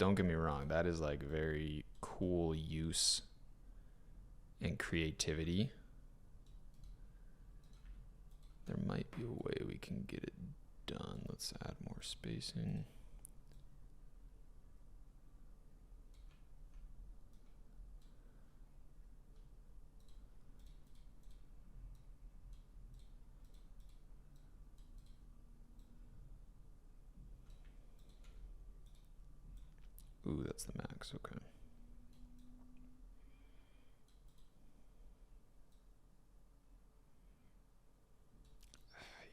don't get me wrong. That is like very cool use and creativity. There might be a way we can get it done. Let's add more spacing. Ooh, that's the max, okay.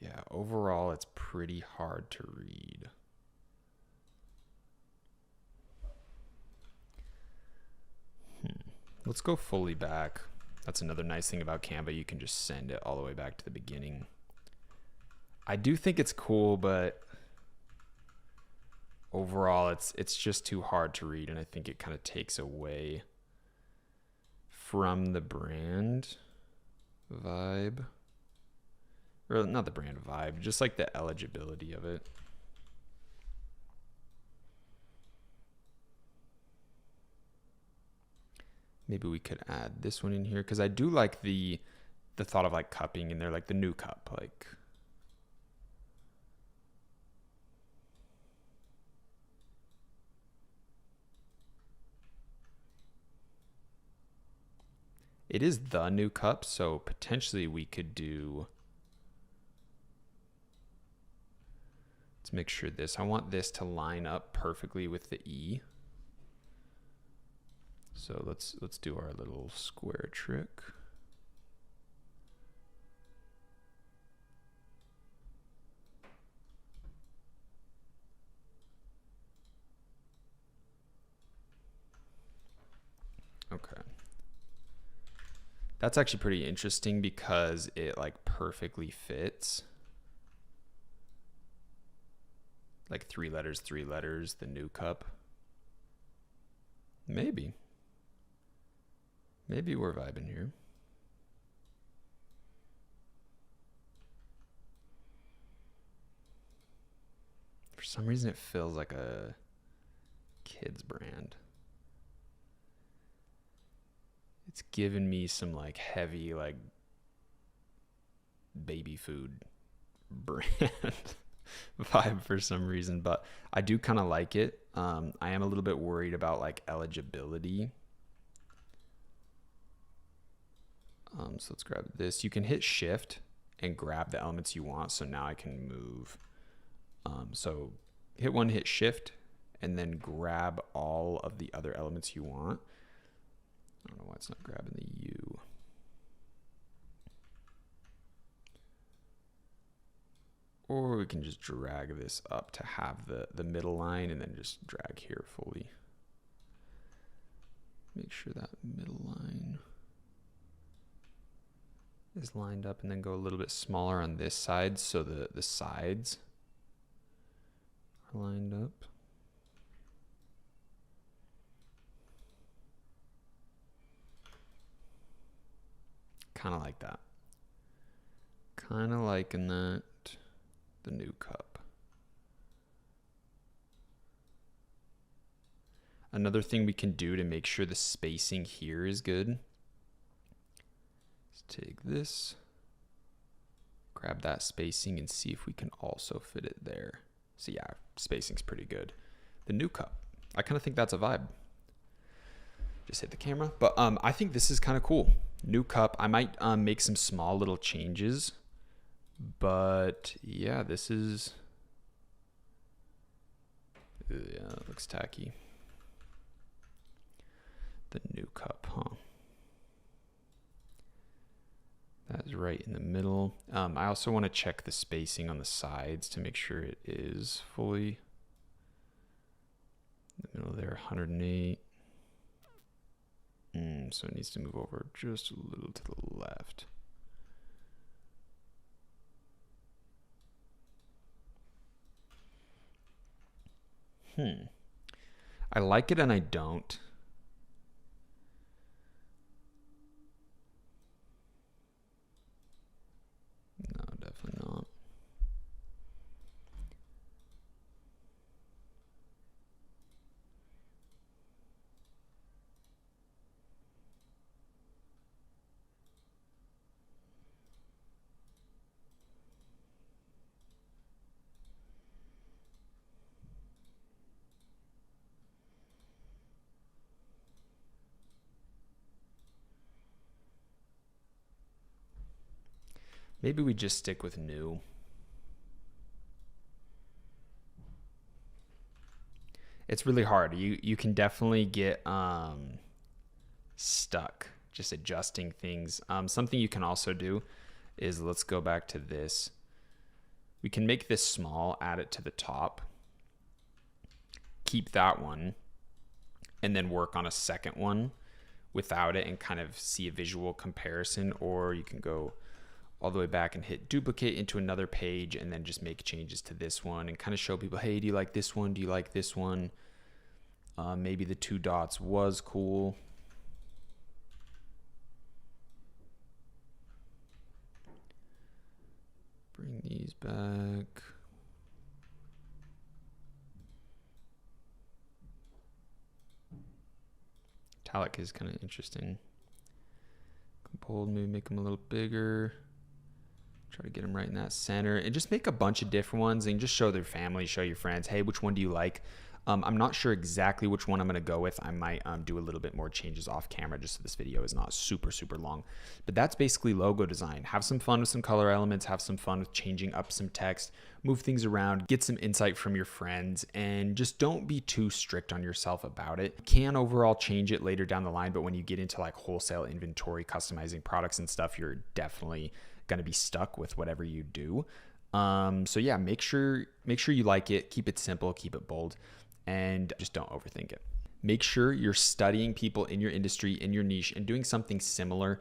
Yeah, overall it's pretty hard to read. Let's go fully back. That's another nice thing about Canva. You can just send it all the way back to the beginning. I do think it's cool, but overall it's just too hard to read, and I think it kind of takes away from the brand vibe. Or not the brand vibe, just like the eligibility of it. Maybe we could add this one in here, because I do like the thought of like cupping in there, like the new cup, like. It is the new cup, so potentially we could do. Let's make sure I want this to line up perfectly with the E. So let's do our little square trick. Okay. That's actually pretty interesting because it like perfectly fits. Like 3 letters, the new cup. Maybe we're vibing here. For some reason, it feels like a kid's brand. It's given me some like heavy like baby food brand vibe for some reason, but I do kind of like it. I am a little bit worried about like eligibility. So let's grab this. You can hit shift and grab the elements you want. So now I can move. So hit one, hit shift, and then grab all of the other elements you want. I don't know why it's not grabbing the U. Or we can just drag this up to have the middle line and then just drag here fully. Make sure that middle line is lined up, and then go a little bit smaller on this side so the sides are lined up. Kind of like that. Kind of liking that. The new cup. Another thing we can do to make sure the spacing here is good. Let's take this, grab that spacing, and see if we can also fit it there. So yeah, spacing's pretty good. The new cup. I kind of think that's a vibe. Just hit the camera. But I think this is kind of cool. New cup. I might make some small little changes. But yeah, this is. Yeah, it looks tacky. The new cup, huh? That's right in the middle. I also want to check the spacing on the sides to make sure it is fully in the middle there, 108. So it needs to move over just a little to the left. I like it and I don't. No, definitely not. Maybe we just stick with new. It's really hard. You can definitely get stuck just adjusting things. Something you can also do is, let's go back to this. We can make this small, add it to the top, keep that one, and then work on a second one without it and kind of see a visual comparison. Or you can go all the way back and hit duplicate into another page and then just make changes to this one and kind of show people, hey, do you like this one? Do you like this one? Maybe the 2 dots was cool. Bring these back. Italic is kind of interesting. Bold, maybe make them a little bigger. Try to get them right in that center. And just make a bunch of different ones and just show their family, show your friends, hey, which one do you like? I'm not sure exactly which one I'm going to go with. I might do a little bit more changes off camera just so this video is not super, super long. But that's basically logo design. Have some fun with some color elements. Have some fun with changing up some text. Move things around. Get some insight from your friends. And just don't be too strict on yourself about it. You can overall change it later down the line, but when you get into like wholesale inventory, customizing products and stuff, you're definitely going to be stuck with whatever you do. So yeah, make sure you like it. Keep it simple. Keep it bold. And just don't overthink it. Make sure you're studying people in your industry, in your niche, and doing something similar.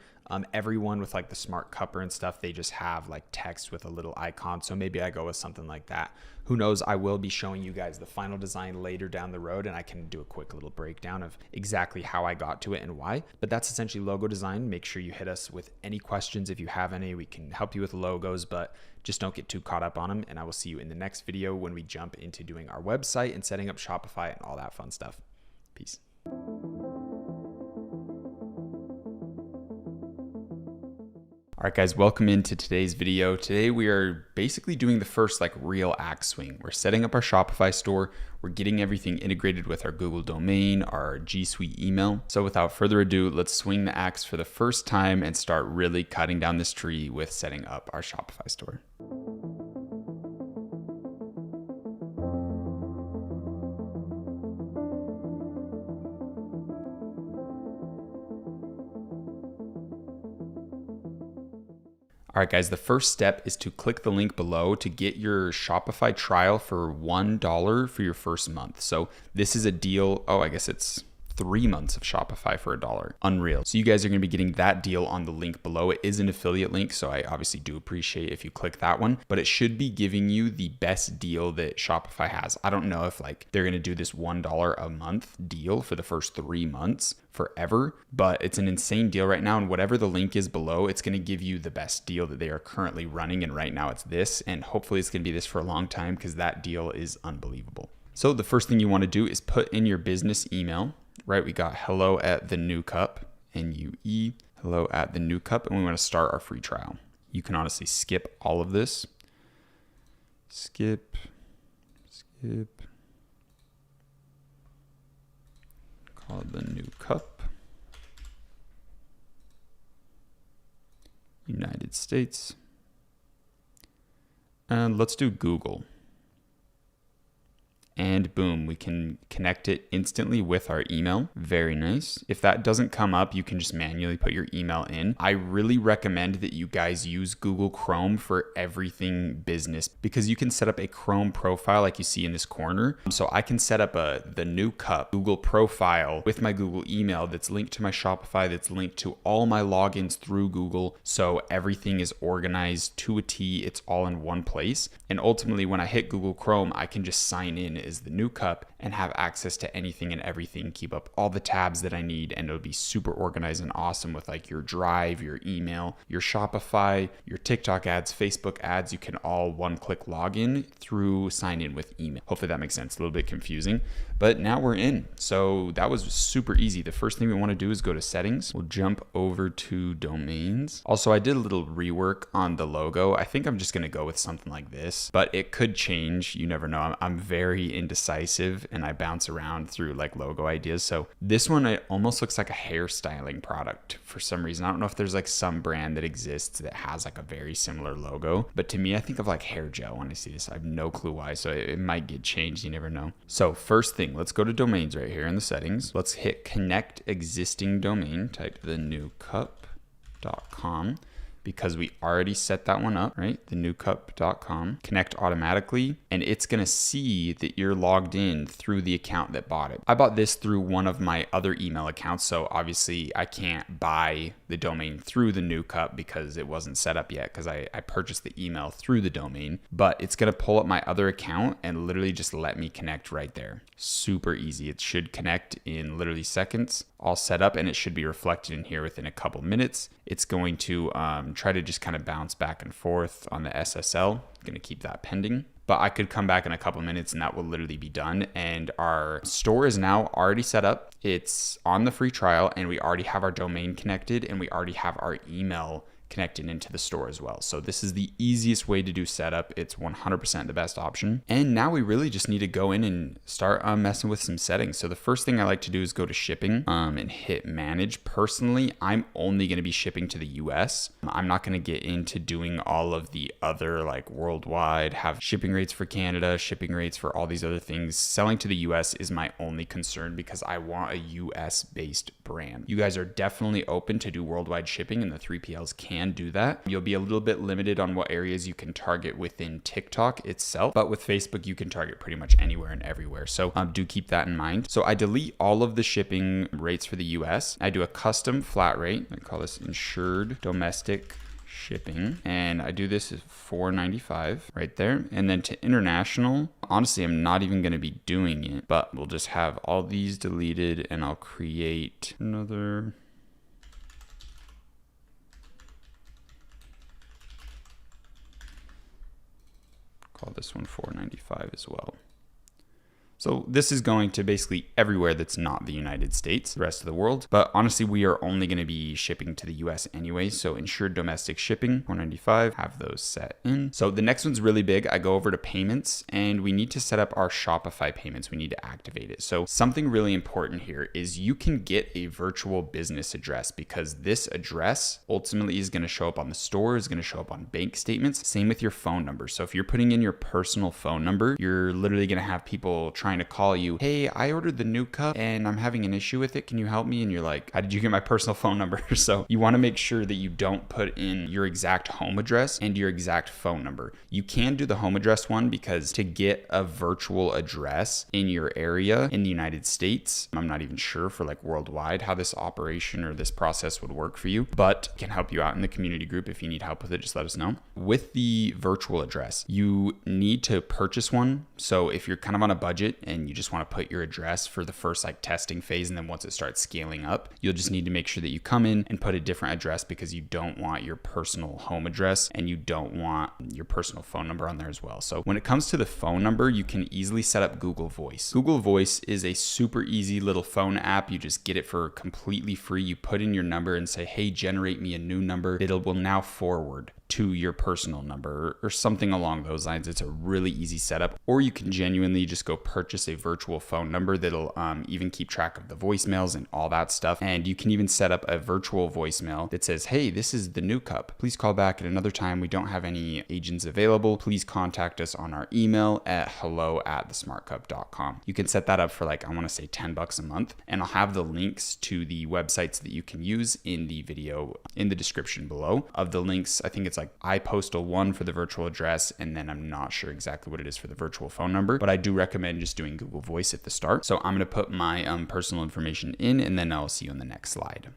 Everyone with like the smart cupper and stuff, they just have like text with a little icon. So maybe I go with something like that. Who knows? I will be showing you guys the final design later down the road, and I can do a quick little breakdown of exactly how I got to it and why. But that's essentially logo design. Make sure you hit us with any questions if you have any. We can help you with logos, but just don't get too caught up on them. And I will see you in the next video when we jump into doing our website and setting up Shopify and all that fun stuff. Peace. All right, guys, welcome into today's video. Today we are basically doing the first like real axe swing. We're setting up our Shopify store. We're getting everything integrated with our Google domain, our G Suite email. So without further ado, let's swing the axe for the first time and start really cutting down this tree with setting up our Shopify store. All right, guys, the first step is to click the link below to get your Shopify trial for $1 for your first month. So this is a deal. Oh, I guess it's 3 months of Shopify for $1. Unreal. So you guys are going to be getting that deal on the link below. It is an affiliate link, so I obviously do appreciate if you click that one, but it should be giving you the best deal that Shopify has. I don't know if like they're going to do this $1 a month deal for the first 3 months forever, but it's an insane deal right now. And whatever the link is below, it's going to give you the best deal that they are currently running. And right now it's this, and hopefully it's going to be this for a long time because that deal is unbelievable. So the first thing you want to do is put in your business email. Right, we got hello at the new cup, NUE, hello at the new cup, and we want to start our free trial. You can honestly skip all of this. Skip. Call it the new cup. United States. And let's do Google. And boom, we can connect it instantly with our email. Very nice. If that doesn't come up, you can just manually put your email in. I really recommend that you guys use Google Chrome for everything business because you can set up a Chrome profile like you see in this corner. So I can set up the new cup Google profile with my Google email that's linked to my Shopify, that's linked to all my logins through Google. So everything is organized to a T. It's all in one place. And ultimately, when I hit Google Chrome, I can just sign in as the new cup and have access to anything and everything, keep up all the tabs that I need, and it'll be super organized and awesome with like your Drive, your email, your Shopify, your TikTok ads, Facebook ads. You can all one-click log in through sign in with email. Hopefully that makes sense. A little bit confusing, but now we're in. So that was super easy. The first thing we want to do is go to settings. We'll jump over to domains. Also, I did a little rework on the logo. I think I'm just going to go with something like this, but it could change. You never know. I'm very indecisive and I bounce around through like logo ideas. So this one, it almost looks like a hairstyling product for some reason. I don't know if there's like some brand that exists that has like a very similar logo, but to me, I think of like hair gel when I see this. I have no clue why, so it might get changed. You never know. So first thing, let's go to domains right here in the settings. Let's hit connect existing domain, type thenewcup.com. because we already set that one up, right? Thenewcup.com. Connect automatically, and it's gonna see that you're logged in through the account that bought it. I bought this through one of my other email accounts, so obviously I can't buy the domain through the New Cup because it wasn't set up yet, because I purchased the email through the domain, but it's gonna pull up my other account and literally just let me connect right there. Super easy. It should connect in literally seconds, all set up, and it should be reflected in here within a couple minutes. It's going to try to just kind of bounce back and forth on the SSL. I'm gonna keep that pending, but I could come back in a couple minutes and that will literally be done. And our store is now already set up. It's on the free trial, and we already have our domain connected, and we already have our email connected into the store as well. So this is the easiest way to do setup. It's 100% the best option. And now we really just need to go in and start messing with some settings. So the first thing I like to do is go to shipping and hit manage. Personally, I'm only going to be shipping to the US. I'm not going to get into doing all of the other like worldwide, have shipping rates for Canada, shipping rates for all these other things. Selling to the US is my only concern because I want a US based brand. You guys are definitely open to do worldwide shipping, and the 3PLs can do that. You'll be a little bit limited on what areas you can target within TikTok itself, but with Facebook, you can target pretty much anywhere and everywhere. So do keep that in mind. So I delete all of the shipping rates for the US. I do a custom flat rate. I call this insured domestic shipping, and I do this as $4.95 right there. And then to international, honestly, I'm not even going to be doing it, but we'll just have all these deleted, and I'll create another. Call this one $4.95 as well. So this is going to basically everywhere that's not the United States, the rest of the world. But honestly, we are only going to be shipping to the US anyway. So insured domestic shipping, $4.95, have those set in. So the next one's really big. I go over to payments, and we need to set up our Shopify payments. We need to activate it. So something really important here is you can get a virtual business address, because this address ultimately is going to show up on the store, is going to show up on bank statements. Same with your phone number. So if you're putting in your personal phone number, you're literally going to have people trying to call you, hey, I ordered the New Cup and I'm having an issue with it. Can you help me? And you're like, how did you get my personal phone number? So you want to make sure that you don't put in your exact home address and your exact phone number. You can do the home address one, because to get a virtual address in your area in the United States, I'm not even sure for like worldwide how this operation or this process would work for you, but can help you out in the community group. If you need help with it, just let us know. With the virtual address, you need to purchase one. So if you're kind of on a budget and you just want to put your address for the first like testing phase, and then once it starts scaling up, you'll just need to make sure that you come in and put a different address, because you don't want your personal home address and you don't want your personal phone number on there as well. So when it comes to the phone number, you can easily set up Google Voice. Google Voice is a super easy little phone app. You just get it for completely free. You put in your number and say, hey, generate me a new number. It will now forward to your personal number or something along those lines. It's a really easy setup. Or you can genuinely just go purchase a virtual phone number that'll even keep track of the voicemails and all that stuff. And you can even set up a virtual voicemail that says, hey, this is the New Cup. Please call back at another time. We don't have any agents available. Please contact us on our email at hello@thesmartcup.com. You can set that up for like, I want to say $10 a month. And I'll have the links to the websites that you can use in the video in the description below. Of the links, I think it's like iPostal1 for the virtual address, and then I'm not sure exactly what it is for the virtual phone number, but I do recommend just doing Google Voice at the start. So I'm going to put my personal information in, and then I'll see you on the next slide.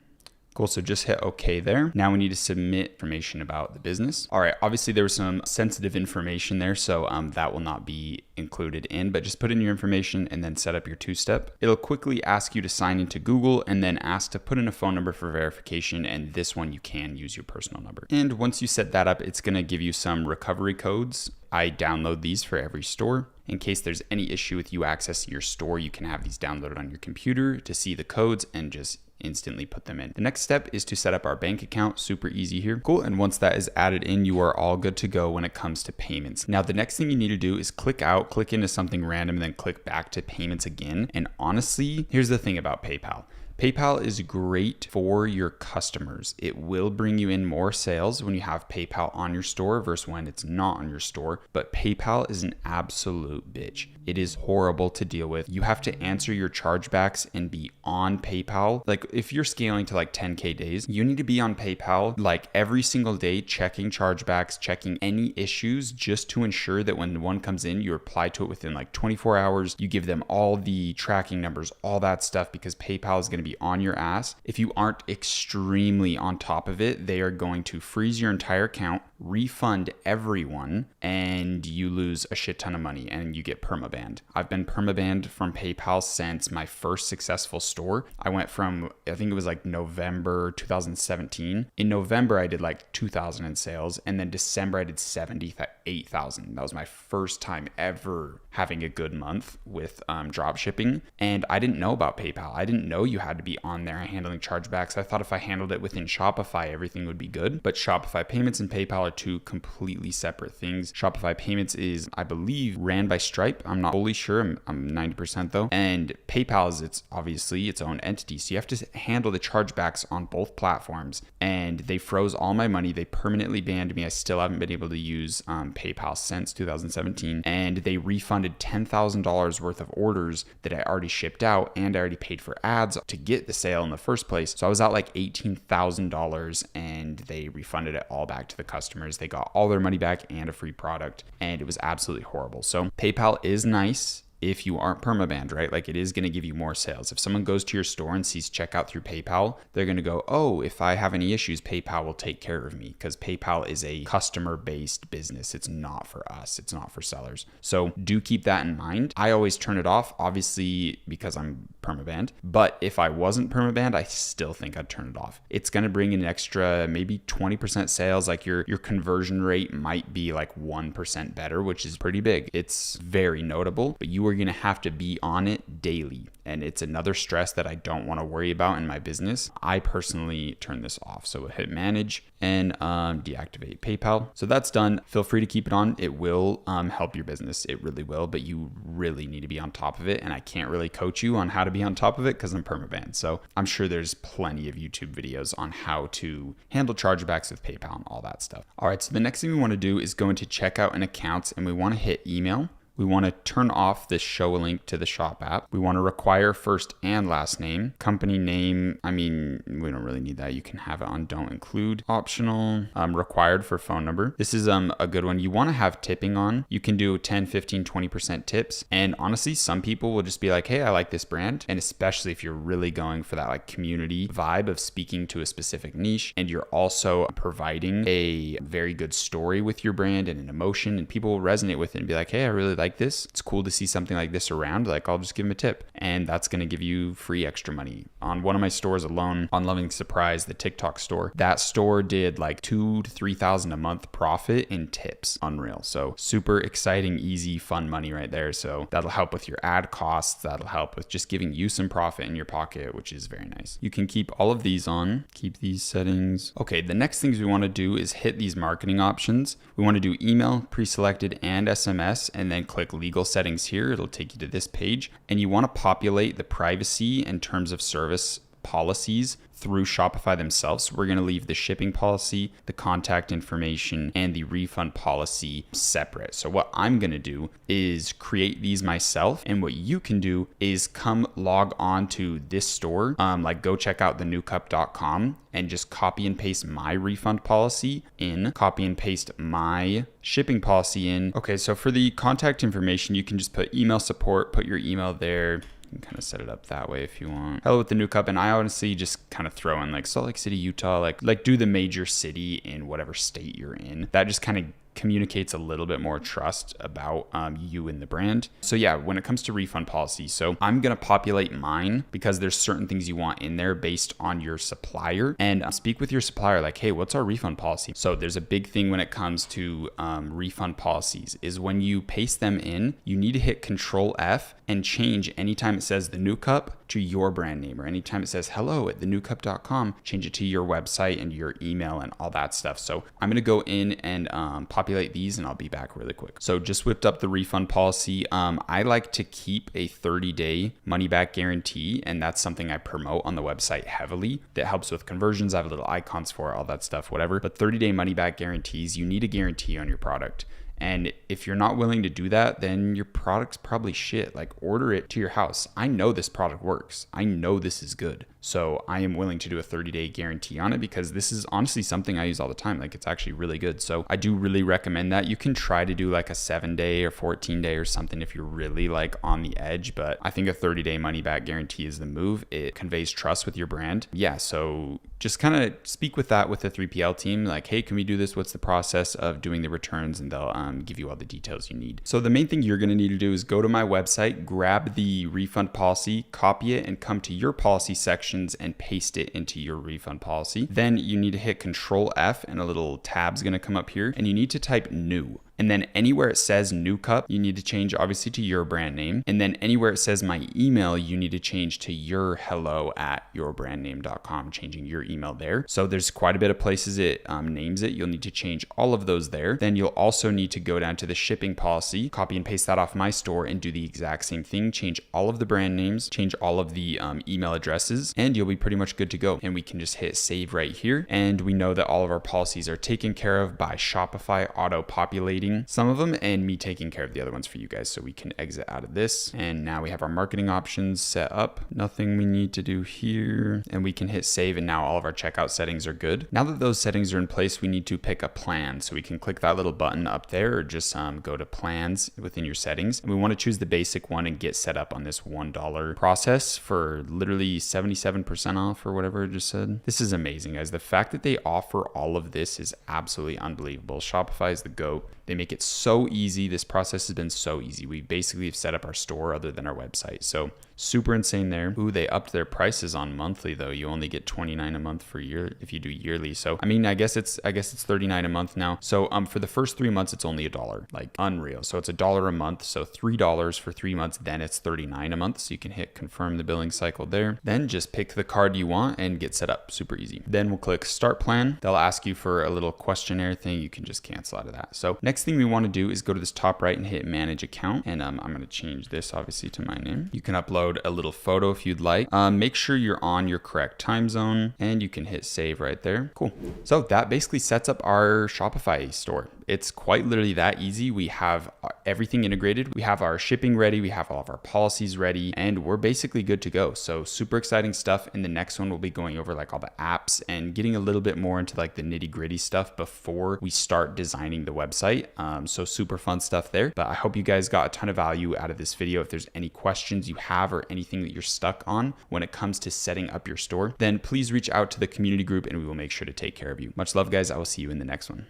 Cool, so just hit OK there. Now we need to submit information about the business. All right, obviously there was some sensitive information there, so that will not be included in, but just put in your information and then set up your two-step. It'll quickly ask you to sign into Google and then ask to put in a phone number for verification, and this one you can use your personal number. And once you set that up, it's gonna give you some recovery codes. I download these for every store. In case there's any issue with you accessing your store, you can have these downloaded on your computer to see the codes and just instantly put them in. The next step is to set up our bank account. Super easy here. Cool. And once that is added in, you are all good to go when it comes to payments. Now, the next thing you need to do is click out, click into something random, and then click back to payments again. And honestly, here's the thing about PayPal. PayPal is great for your customers. It will bring you in more sales when you have PayPal on your store versus when it's not on your store. But PayPal is an absolute bitch. It is horrible to deal with. You have to answer your chargebacks and be on PayPal. Like if you're scaling to like 10K days, you need to be on PayPal like every single day, checking chargebacks, checking any issues just to ensure that when one comes in, you reply to it within like 24 hours. You give them all the tracking numbers, all that stuff, because PayPal is going to be on your ass. If you aren't extremely on top of it, they are going to freeze your entire account, refund everyone, and you lose a shit ton of money and you get permabanned. I've been permabanned from PayPal since my first successful store. I went from, I think it was like November 2017. In November, I did like 2,000 in sales, and then December, I did 78,000. That was my first time ever having a good month with drop shipping. And I didn't know about PayPal. I didn't know you had to be on there handling chargebacks. I thought if I handled it within Shopify, everything would be good. But Shopify payments and PayPal are two completely separate things. Shopify payments is, I believe, ran by Stripe. I'm not fully sure. I'm 90% though. And PayPal is obviously its own entity. So you have to handle the chargebacks on both platforms. And they froze all my money. They permanently banned me. I still haven't been able to use PayPal since 2017. And they refunded $10,000 worth of orders that I already shipped out, and I already paid for ads to get the sale in the first place. So I was out like $18,000, and they refunded it all back to the customers. They got all their money back and a free product, and it was absolutely horrible. So PayPal is nice if you aren't permabanned, right? Like it is going to give you more sales. If someone goes to your store and sees checkout through PayPal, they're going to go, oh, if I have any issues, PayPal will take care of me, because PayPal is a customer-based business. It's not for us. It's not for sellers. So do keep that in mind. I always turn it off, obviously, because I'm permabanned. But if I wasn't permabanned, I still think I'd turn it off. It's going to bring in an extra maybe 20% sales. Like your conversion rate might be like 1% better, which is pretty big. It's very notable, but you are going to have to be on it daily. And it's another stress that I don't want to worry about in my business. I personally turn this off. So we'll hit manage and deactivate PayPal. So that's done. Feel free to keep it on. It will help your business. It really will, but you really need to be on top of it. And I can't really coach you on how to be on top of it because I'm permabanned. So I'm sure there's plenty of YouTube videos on how to handle chargebacks with PayPal and all that stuff. All right, so the next thing we want to do is go into checkout and accounts, and we want to hit email. We want to turn off this show a link to the shop app. We want to require first and last name. Company name, I mean, we don't really need that. You can have it on don't include. Optional, required for phone number. This is a good one. You want to have tipping on. You can do 10, 15, 20% tips. And honestly, some people will just be like, hey, I like this brand. And especially if you're really going for that like community vibe of speaking to a specific niche, and you're also providing a very good story with your brand and an emotion, and people will resonate with it and be like, hey, I really like this. It's cool to see something like this around. Like, I'll just give them a tip, and that's going to give you free extra money. On one of my stores alone, on Loving Surprise, the TikTok store, that store did like $2,000 to $3,000 a month profit in tips. Unreal. So super exciting, easy, fun money right there. So that'll help with your ad costs. That'll help with just giving you some profit in your pocket, which is very nice. You can keep all of these on, keep these settings. Okay, the next things we want to do is hit these marketing options. We want to do email, pre-selected, and SMS, and then click legal settings here. It'll take you to this page, and you want to populate the privacy and terms of service policies through Shopify themselves. So we're going to leave the shipping policy, the contact information, and the refund policy separate. So what I'm going to do is create these myself. And what you can do is come log on to this store, like go check out thenewcup.com and just copy and paste my refund policy in, copy and paste my shipping policy in. Okay, so for the contact information, you can just put email support, put your email there. You can kind of set it up that way if you want. Hello with the New Cup. And I honestly just kind of throw in like Salt Lake City, Utah, like do the major city in whatever state you're in. That just kind of communicates a little bit more trust about you and the brand. So yeah, when it comes to refund policy, so I'm gonna populate mine because there's certain things you want in there based on your supplier, and speak with your supplier like, hey, what's our refund policy? So there's a big thing when it comes to refund policies is when you paste them in, you need to hit Control F and change anytime it says the new cup to your brand name, or anytime it says hello at thenewcup.com, change it to your website and your email and all that stuff. So I'm gonna go in and populate these, and I'll be back really quick. So just whipped up the refund policy. I like to keep a 30-day money back guarantee, and that's something I promote on the website heavily. That helps with conversions. I have little icons for it, all that stuff, whatever. But 30-day money back guarantees, you need a guarantee on your product. And if you're not willing to do that, then your product's probably shit. Like, order it to your house. I know this product works. I know this is good. So I am willing to do a 30-day guarantee on it because this is honestly something I use all the time. Like, it's actually really good. So I do really recommend that. You can try to do like a 7-day or 14-day or something if you're really like on the edge, but I think a 30-day money back guarantee is the move. It conveys trust with your brand. Yeah, so just kind of speak with that with the 3PL team. Like, hey, can we do this? What's the process of doing the returns? And they'll give you all the details you need. So the main thing you're going to need to do is go to my website, grab the refund policy, copy it, and come to your policy sections and paste it into your refund policy. Then you need to hit Control F, and a little tab's going to come up here, and you need to type new. And then anywhere it says new cup, you need to change obviously to your brand name. And then anywhere it says my email, you need to change to your hello@yourbrandname.com, changing your email there. So there's quite a bit of places it names it. You'll need to change all of those there. Then you'll also need to go down to the shipping policy, copy and paste that off my store, and do the exact same thing. Change all of the brand names, change all of the email addresses, and you'll be pretty much good to go. And we can just hit save right here. And we know that all of our policies are taken care of by Shopify auto-populating some of them and me taking care of the other ones for you guys. So we can exit out of this. And now we have our marketing options set up. Nothing we need to do here. And we can hit save, and now all of our checkout settings are good. Now that those settings are in place, we need to pick a plan. So we can click that little button up there, or just go to plans within your settings. And we want to choose the basic one and get set up on this $1 process for literally 77% off or whatever it just said. This is amazing, guys. The fact that they offer all of this is absolutely unbelievable. Shopify is the GOAT. They make it so easy. This process has been so easy. We basically have set up our store other than our website. So super insane there. Ooh, they upped their prices on monthly though. You only get $29 a month for year if you do yearly. So I mean, I guess it's $39 a month now. So for the first 3 months, it's only $1. Like, unreal. So it's $1 a month. So $3 for 3 months. Then it's $39 a month. So you can hit confirm the billing cycle there. Then just pick the card you want and get set up. Super easy. Then we'll click start plan. They'll ask you for a little questionnaire thing. You can just cancel out of that. So next thing we want to do is go to this top right and hit manage account. And I'm going to change this obviously to my name. You can upload a little photo if you'd like. Make sure you're on your correct time zone, and you can hit save right there. Cool. So that basically sets up our Shopify store. It's quite literally that easy. We have everything integrated. We have our shipping ready. We have all of our policies ready, and we're basically good to go. So super exciting stuff. In the next one, we'll be going over like all the apps and getting a little bit more into like the nitty gritty stuff before we start designing the website. So super fun stuff there. But I hope you guys got a ton of value out of this video. If there's any questions you have or anything that you're stuck on when it comes to setting up your store, then please reach out to the community group and we will make sure to take care of you. Much love, guys. I will see you in the next one.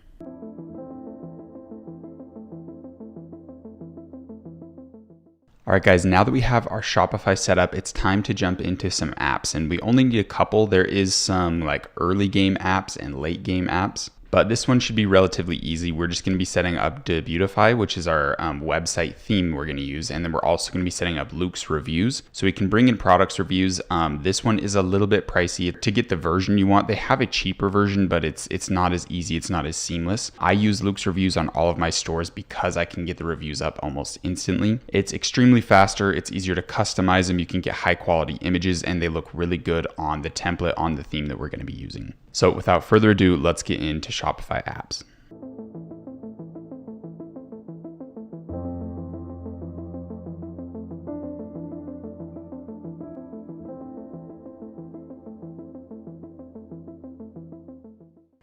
All right, guys, now that we have our Shopify set up, it's time to jump into some apps, and we only need a couple. There is some like early game apps and late game apps, but this one should be relatively easy. We're just going to be setting up Debutify, which is our website theme we're going to use. And then we're also going to be setting up Luke's reviews. So we can bring in products reviews. This one is a little bit pricey. To get the version you want, they have a cheaper version, but it's not as easy. It's not as seamless. I use Luke's reviews on all of my stores because I can get the reviews up almost instantly. It's extremely faster. It's easier to customize them. You can get high quality images, and they look really good on the template, on the theme that we're going to be using. So without further ado, let's get into Shopify apps.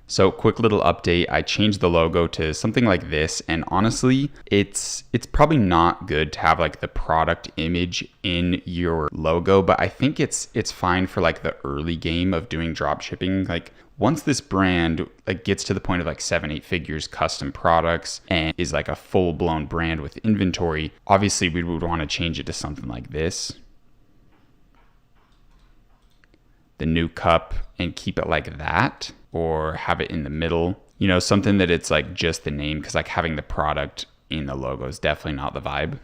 So quick little update, I changed the logo to something like this, and honestly, it's probably not good to have like the product image in your logo, but I think it's fine for like the early game of doing drop shipping. Like once this brand like gets to the point of like 7-8 figures, custom products, and is like a full-blown brand with inventory, obviously we would want to change it to something like this, the new cup, and keep it like that, or have it in the middle, you know, something that it's like just the name, because like having the product in the logo is definitely not the vibe.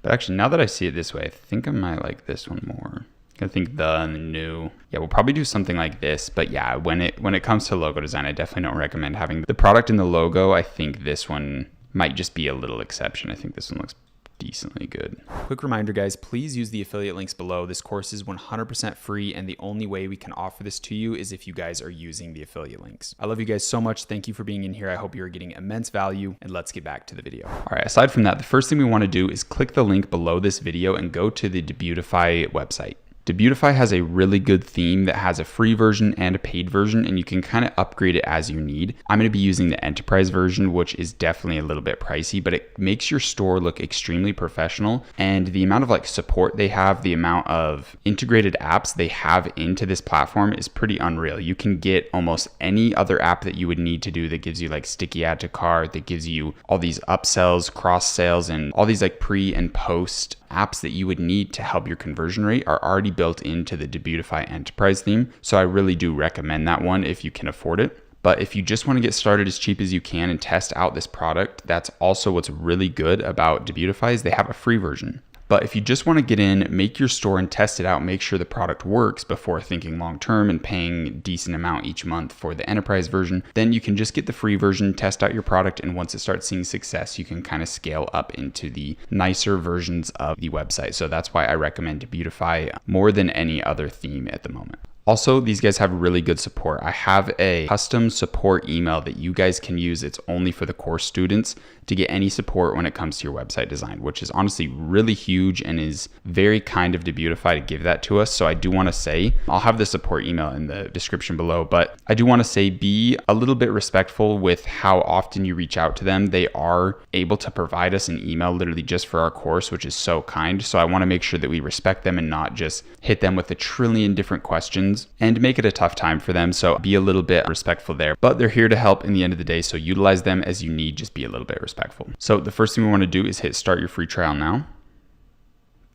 But actually, now that I see it this way, I think I might like this one more. I think the and the new. Yeah, we'll probably do something like this. But yeah, when it comes to logo design, I definitely don't recommend having the product in the logo. I think this one might just be a little exception. I think this one looks decently good. Quick reminder, guys, please use the affiliate links below. This course is 100% free, and the only way we can offer this to you is if you guys are using the affiliate links. I love you guys so much. Thank you for being in here. I hope you're getting immense value, and let's get back to the video. All right, aside from that, the first thing we want to do is click the link below this video and go to the Debutify website. Debutify has a really good theme that has a free version and a paid version, and you can kind of upgrade it as you need. I'm going to be using the enterprise version, which is definitely a little bit pricey, but it makes your store look extremely professional. And the amount of like support they have, the amount of integrated apps they have into this platform is pretty unreal. You can get almost any other app that you would need to do that gives you like sticky add to cart, that gives you all these upsells, cross sales, and all these like pre and post apps that you would need to help your conversion rate are already built into the Debutify enterprise theme. So I really do recommend that one if you can afford it. But if you just want to get started as cheap as you can and test out this product, that's also what's really good about Debutify is they have a free version. But if you just want to get in, make your store and test it out, make sure the product works before thinking long-term and paying a decent amount each month for the enterprise version, then you can just get the free version, test out your product, and once it starts seeing success, you can kind of scale up into the nicer versions of the website. So that's why I recommend Debutify more than any other theme at the moment. Also, these guys have really good support. I have a custom support email that you guys can use. It's only for the course students to get any support when it comes to your website design, which is honestly really huge and is very kind of Debutify to give that to us. So I do want to say, I'll have the support email in the description below, but I do want to say be a little bit respectful with how often you reach out to them. They are able to provide us an email literally just for our course, which is so kind. So I want to make sure that we respect them and not just hit them with a trillion different questions and make it a tough time for them. So be a little bit respectful there, but they're here to help in the end of the day. So utilize them as you need, just be a little bit respectful. So the first thing we want to do is hit start your free trial now.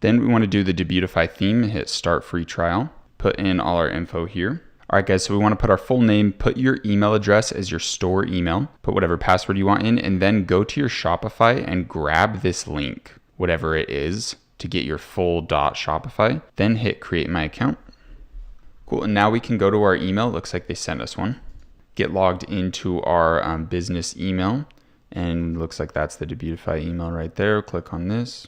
Then we want to do the Debutify theme, hit start free trial, put in all our info here. All right, guys, so we want to put our full name, put your email address as your store email, put whatever password you want in, and then go to your Shopify and grab this link, whatever it is, to get your full .shopify. Then hit create my account. Cool, and now we can go to our email. Looks like they sent us one. Get logged into our business email, and looks like that's the Debutify email right there. Click on this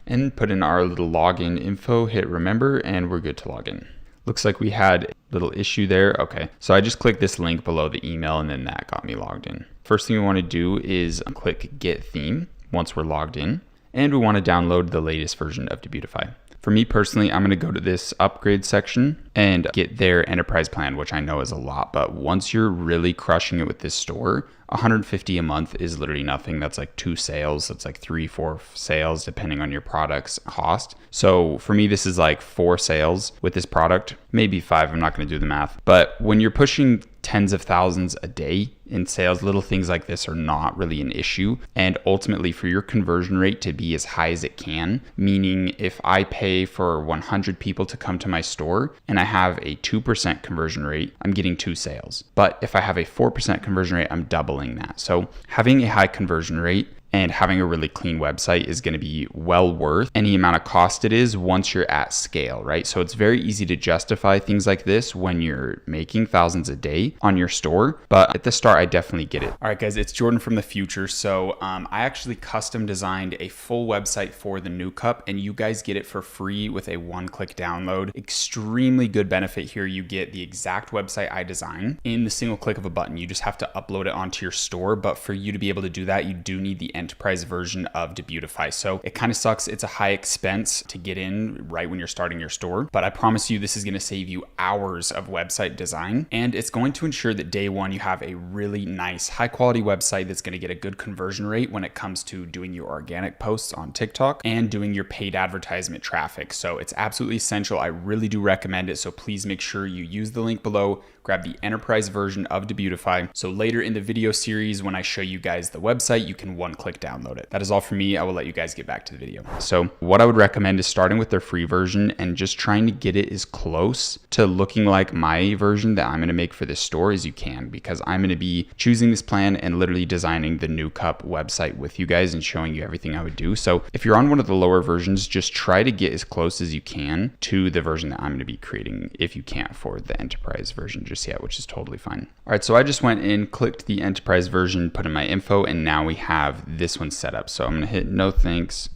and put in our little login info, hit remember, and we're good to log in. Looks like we had a little issue there. Okay, so I just clicked this link below the email and then that got me logged in. First thing we want to do is click get theme once we're logged in, and we want to download the latest version of Debutify. For me personally, I'm going to go to this upgrade section and get their enterprise plan, which I know is a lot, but once you're really crushing it with this store, $150 a month is literally nothing. That's like 2 sales. That's like 3-4 sales depending on your product's cost. So for me, this is like 4 sales with this product, maybe 5. I'm not going to do the math. But when you're pushing tens of thousands a day in sales, little things like this are not really an issue. And ultimately for your conversion rate to be as high as it can, meaning if I pay for 100 people to come to my store and I have a 2% conversion rate, I'm getting 2 sales. But if I have a 4% conversion rate, I'm doubling that. So having a high conversion rate and having a really clean website is going to be well worth any amount of cost it is once you're at scale, right? So it's very easy to justify things like this when you're making thousands a day on your store. But at the start, I definitely get it. All right, guys, it's Jordan from the future. So I actually custom designed a full website for the new cup, and you guys get it for free with a 1-click download. Extremely good benefit here. You get the exact website I designed in the single click of a button. You just have to upload it onto your store. But for you to be able to do that, you do need the enterprise version of Debutify. So it kind of sucks. It's a high expense to get in right when you're starting your store, but I promise you this is going to save you hours of website design, and it's going to ensure that day one you have a really nice high quality website that's going to get a good conversion rate when it comes to doing your organic posts on TikTok and doing your paid advertisement traffic. So it's absolutely essential. I really do recommend it. So please make sure you use the link below, grab the enterprise version of Debutify. So later in the video series, when I show you guys the website, you can one-click download it. That is all for me. I will let you guys get back to the video. So what I would recommend is starting with their free version and just trying to get it as close to looking like my version that I'm going to make for this store as you can, because I'm going to be choosing this plan and literally designing the new cup website with you guys and showing you everything I would do. So if you're on one of the lower versions, just try to get as close as you can to the version that I'm going to be creating if you can't afford the enterprise version just yet, which is totally fine. All right, so I just went in, clicked the enterprise version, put in my info, and now we have this one set up. So I'm going to hit no thanks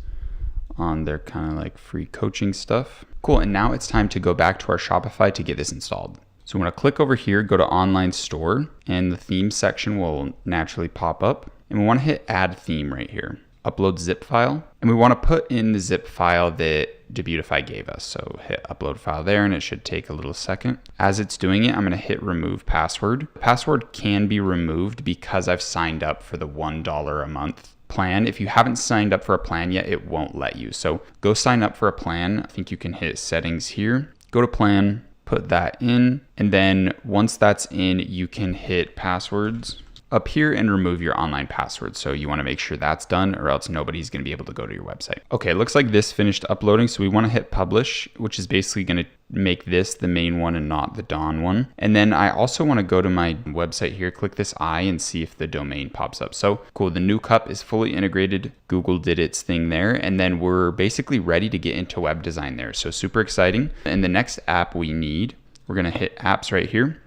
on their kind of like free coaching stuff. Cool, and now it's time to go back to our Shopify to get this installed. So I'm going to click over here, go to online store, and the theme section will naturally pop up. And we want to hit add theme right here. Upload zip file, and we want to put in the zip file that Debutify gave us. So hit upload file there, and it should take a little second. As it's doing it, I'm going to hit remove password. Password can be removed because I've signed up for the $1 a month plan. If you haven't signed up for a plan yet, it won't let you. So go sign up for a plan. I think you can hit settings here, go to plan, put that in, and then once that's in, you can hit passwords up here and remove your online password. So you want to make sure that's done, or else nobody's going to be able to go to your website. Okay, it looks like this finished uploading. So we want to hit publish, which is basically going to make this the main one and not the Dawn one. And then I also want to go to my website here, click this I, and see if the domain pops up. So cool, the new cup is fully integrated. Google did its thing there. And then we're basically ready to get into web design there. So super exciting. And the next app we need, we're going to hit apps right here,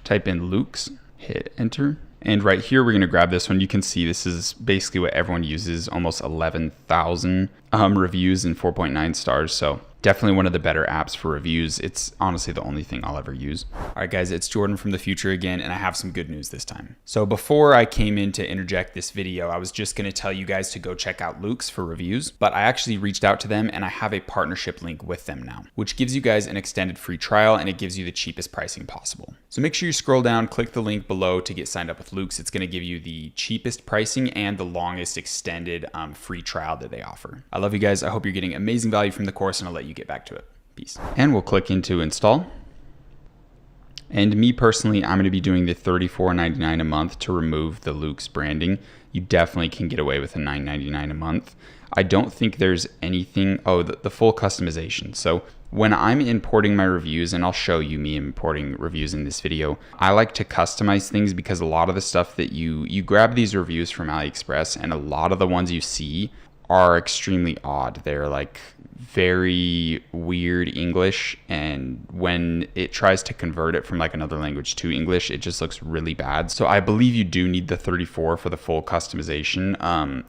type in Luke's, hit enter. And right here, we're going to grab this one. You can see this is basically what everyone uses, almost 11,000 reviews and 4.9 stars. So definitely one of the better apps for reviews. It's honestly the only thing I'll ever use. All right, guys, it's Jordan from the future again, and I have some good news this time. So before I came in to interject this video, I was just going to tell you guys to go check out Luke's for reviews, but I actually reached out to them and I have a partnership link with them now, which gives you guys an extended free trial and it gives you the cheapest pricing possible. So make sure you scroll down, click the link below to get signed up with Luke's. It's going to give you the cheapest pricing and the longest extended free trial that they offer. I love you guys. I hope you're getting amazing value from the course, and I'll let you get back to it. Peace. And we'll click into install. And me personally, I'm going to be doing the $34.99 a month to remove the Luke's branding. You definitely can get away with a $9.99 a month. I don't think there's anything, the full customization. So when I'm importing my reviews, and I'll show you me importing reviews in this video, I like to customize things because a lot of the stuff that you grab these reviews from AliExpress, and a lot of the ones you see are extremely odd. They're like very weird English, and when it tries to convert it from like another language to English, it just looks really bad. So I believe you do need the 34 for the full customization.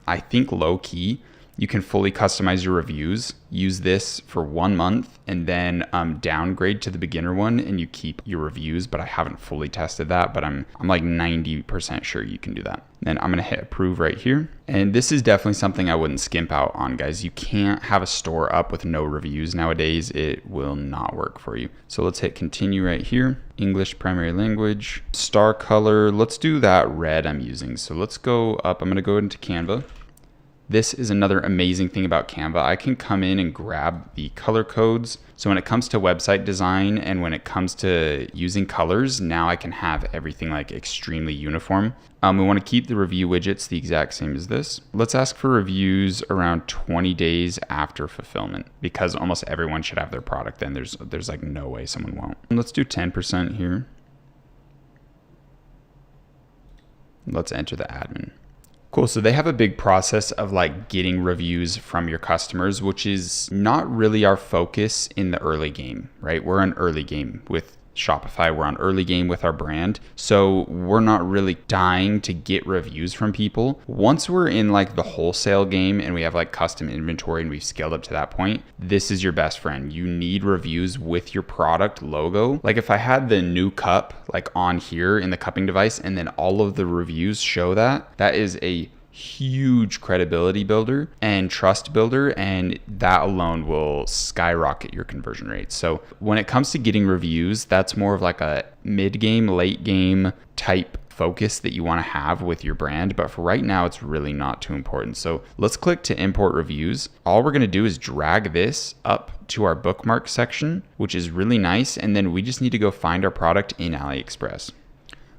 I think low key, you can fully customize your reviews, use this for 1 month, and then downgrade to the beginner one and you keep your reviews, but I haven't fully tested that, but I'm like 90% sure you can do that. Then I'm gonna hit approve right here. And this is definitely something I wouldn't skimp out on, guys. You can't have a store up with no reviews nowadays. It will not work for you. So let's hit continue right here. English primary language, star color, let's do that red I'm using. So let's go up, I'm gonna go into Canva. This is another amazing thing about Canva. I can come in and grab the color codes. So when it comes to website design and when it comes to using colors, now I can have everything like extremely uniform. We want to keep the review widgets the exact same as this. Let's ask for reviews around 20 days after fulfillment, because almost everyone should have their product then. There's like no way someone won't. And let's do 10% here. Let's enter the admin. Cool, so they have a big process of like getting reviews from your customers, which is not really our focus in the early game, right? We're an early game with Shopify, we're on early game with our brand. So we're not really dying to get reviews from people. Once we're in like the wholesale game and we have like custom inventory and we've scaled up to that point, this is your best friend. You need reviews with your product logo. Like if I had the new cup like on here in the cupping device and then all of the reviews show that, that is a huge credibility builder and trust builder, and that alone will skyrocket your conversion rates. So when it comes to getting reviews, that's more of like a mid-game, late-game type focus that you want to have with your brand, but for right now it's really not too important. So let's click to import reviews. All we're going to do is drag this up to our bookmark section, which is really nice, and then we just need to go find our product in AliExpress.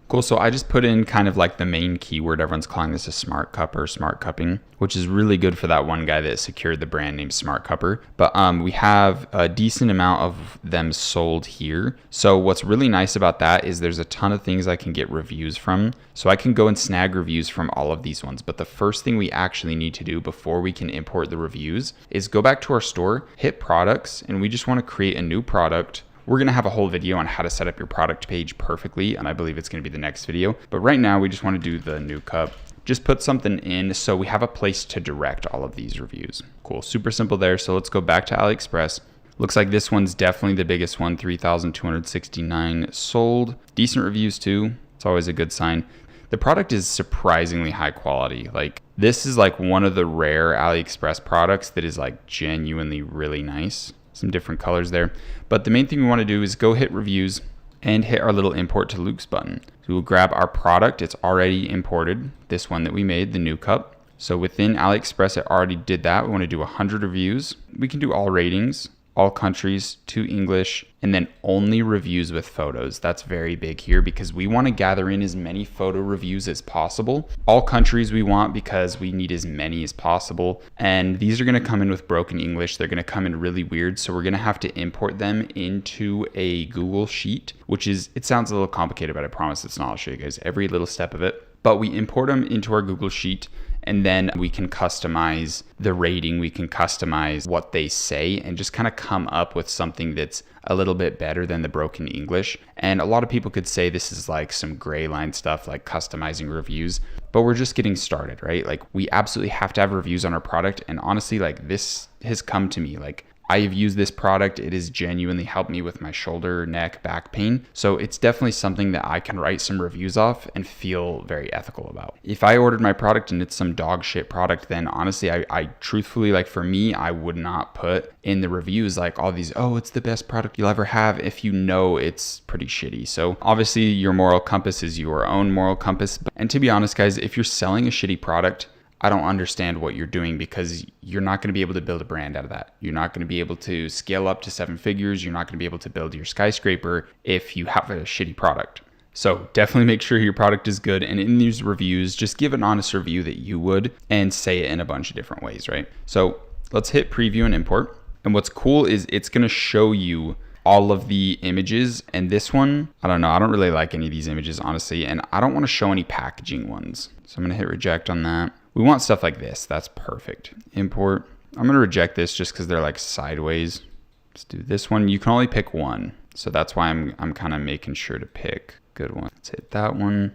Cool, so I just put in kind of like the main keyword. Everyone's calling this a smart cup or smart cupping, which is really good for that one guy that secured the brand name Smart Cupper. But we have a decent amount of them sold here. So what's really nice about that is there's a ton of things I can get reviews from. So I can go and snag reviews from all of these ones. But the first thing we actually need to do before we can import the reviews is go back to our store, hit products, and we just want to create a new product. We're going to have a whole video on how to set up your product page perfectly, and I believe it's going to be the next video. But right now, we just want to do the new cup. Just put something in so we have a place to direct all of these reviews. Cool, super simple there. So let's go back to AliExpress. Looks like this one's definitely the biggest one, 3,269 sold. Decent reviews too. It's always a good sign. The product is surprisingly high quality. Like, this is like one of the rare AliExpress products that is like genuinely really nice. Some different colors there. But the main thing we want to do is go hit reviews and hit our little import to Luke's button. So we'll grab our product. It's already imported, this one that we made, the new cup. So within AliExpress, it already did that. We want to do 100 reviews. We can do all ratings, all countries, to English, and then only reviews with photos. That's very big here because we want to gather in as many photo reviews as possible. All countries we want because we need as many as possible. And these are going to come in with broken English. They're going to come in really weird. So we're going to have to import them into a Google Sheet, which is, it sounds a little complicated, but I promise it's not. I'll show you guys every little step of it. But we import them into our Google Sheet, and then we can customize the rating, we can customize what they say, and just kind of come up with something that's a little bit better than the broken English. And a lot of people could say this is like some gray line stuff, like customizing reviews, but we're just getting started, right? Like, we absolutely have to have reviews on our product. And honestly, like, this has come to me, like, I've used this product. It has genuinely helped me with my shoulder, neck, back pain. So it's definitely something that I can write some reviews off and feel very ethical about. If I ordered my product and it's some dog shit product, then honestly, I truthfully, like, for me, I would not put in the reviews like all these, oh, it's the best product you'll ever have, if you know it's pretty shitty. So obviously your moral compass is your own moral compass. And to be honest, guys, if you're selling a shitty product, I don't understand what you're doing, because you're not going to be able to build a brand out of that. You're not going to be able to scale up to 7 figures. You're not going to be able to build your skyscraper if you have a shitty product. So definitely make sure your product is good. And in these reviews, just give an honest review that you would and say it in a bunch of different ways, right? So let's hit preview and import. And what's cool is it's going to show you all of the images. And this one, I don't know. I don't really like any of these images, honestly. And I don't want to show any packaging ones. So I'm going to hit reject on that. We want stuff like this. That's perfect. Import. I'm going to reject this just because they're like sideways. Let's do this one. You can only pick one. So that's why I'm kind of making sure to pick a good one. Let's hit that one.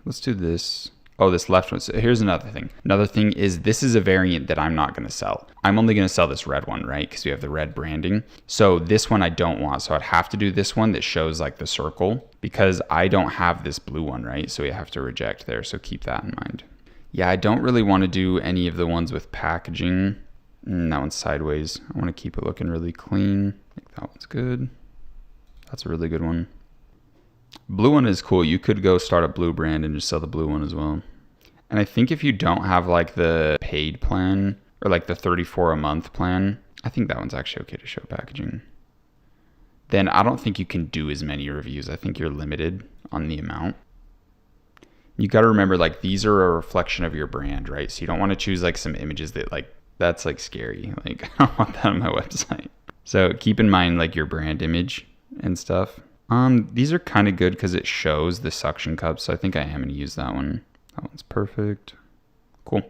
Let's do this. Oh, this left one. So here's another thing. Another thing is, this is a variant that I'm not going to sell. I'm only going to sell this red one, right? Because we have the red branding. So this one I don't want. So I'd have to do this one that shows like the circle, because I don't have this blue one, right? So we have to reject there. So keep that in mind. Yeah, I don't really want to do any of the ones with packaging. That one's sideways. I want to keep it looking really clean. I think that one's good. That's a really good one. Blue one is cool. You could go start a blue brand and just sell the blue one as well. And I think if you don't have like the paid plan or like the $34 a month plan, I think that one's actually okay to show packaging. Then I don't think you can do as many reviews. I think you're limited on the amount. You got to remember, like, these are a reflection of your brand, right? So you don't want to choose like some images that like, that's like scary. Like, I don't want that on my website. So keep in mind like your brand image and stuff. These are kind of good because it shows the suction cup. So I think I am going to use that one. That one's perfect. Cool.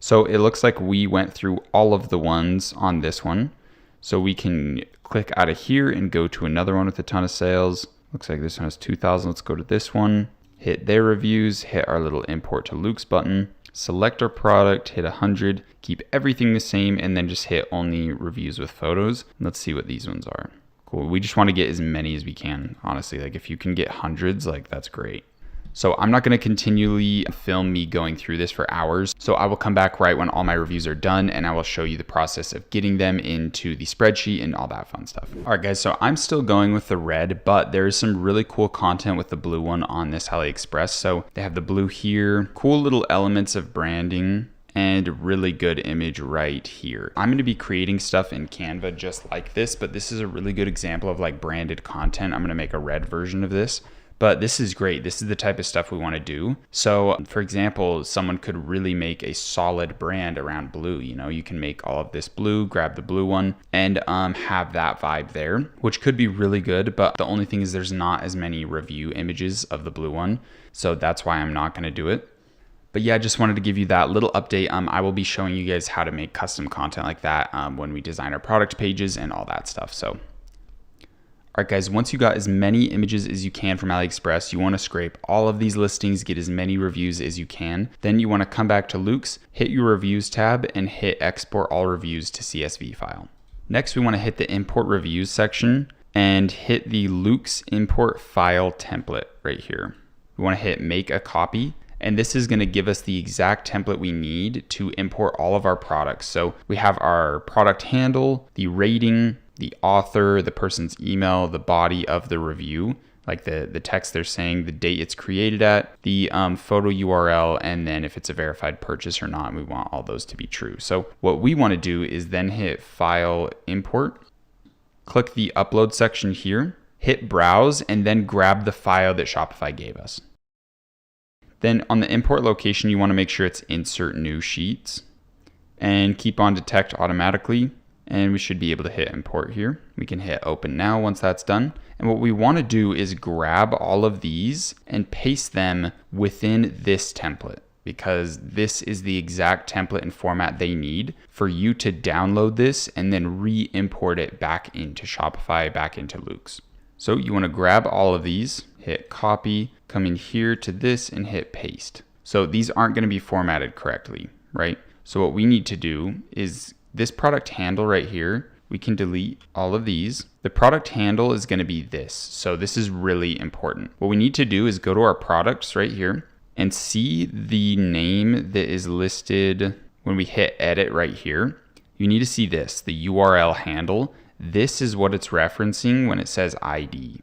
So it looks like we went through all of the ones on this one. So we can click out of here and go to another one with a ton of sales. Looks like this one has 2,000. Let's go to this one. Hit their reviews, hit our little import to Luke's button, select our product, hit 100, keep everything the same, and then just hit only reviews with photos. Let's see what these ones are. Cool. We just want to get as many as we can, honestly. Like, if you can get hundreds, like, that's great. So I'm not going to continually film me going through this for hours. So I will come back right when all my reviews are done and I will show you the process of getting them into the spreadsheet and all that fun stuff. All right, guys, so I'm still going with the red, but there is some really cool content with the blue one on this AliExpress. So they have the blue here, cool little elements of branding, and really good image right here. I'm going to be creating stuff in Canva just like this, but this is a really good example of like branded content. I'm going to make a red version of this. But this is great. This is the type of stuff we want to do. So for example, someone could really make a solid brand around blue. You know, you can make all of this blue, grab the blue one, and have that vibe there, which could be really good. But the only thing is there's not as many review images of the blue one. So that's why I'm not going to do it. But yeah, I just wanted to give you that little update. I will be showing you guys how to make custom content like that when we design our product pages and all that stuff. So all right, guys, once you got as many images as you can from AliExpress, you want to scrape all of these listings, get as many reviews as you can. Then you want to come back to Luke's, hit your reviews tab, and hit export all reviews to CSV file. Next, we want to hit the import reviews section and hit the Luke's import file template right here. We want to hit make a copy. And this is going to give us the exact template we need to import all of our products. So we have our product handle, the rating, the author, the person's email, the body of the review, like the text they're saying, the date it's created at, the photo URL, and then if it's a verified purchase or not, we want all those to be true. So what we want to do is then hit File, Import, click the Upload section here, hit Browse, and then grab the file that Shopify gave us. Then on the import location, you want to make sure it's Insert New Sheets and keep on Detect automatically. And we should be able to hit import here. We can hit open now once that's done. And what we want to do is grab all of these and paste them within this template, because this is the exact template and format they need for you to download this and then re-import it back into Shopify, back into Luke's. So you want to grab all of these, hit copy, come in here to this and hit paste. So these aren't going to be formatted correctly, right? So what we need to do is this product handle right here, we can delete all of these. The product handle is going to be this. So this is really important. What we need to do is go to our products right here and see the name that is listed when we hit edit right here. You need to see this, the URL handle. This is what it's referencing when it says ID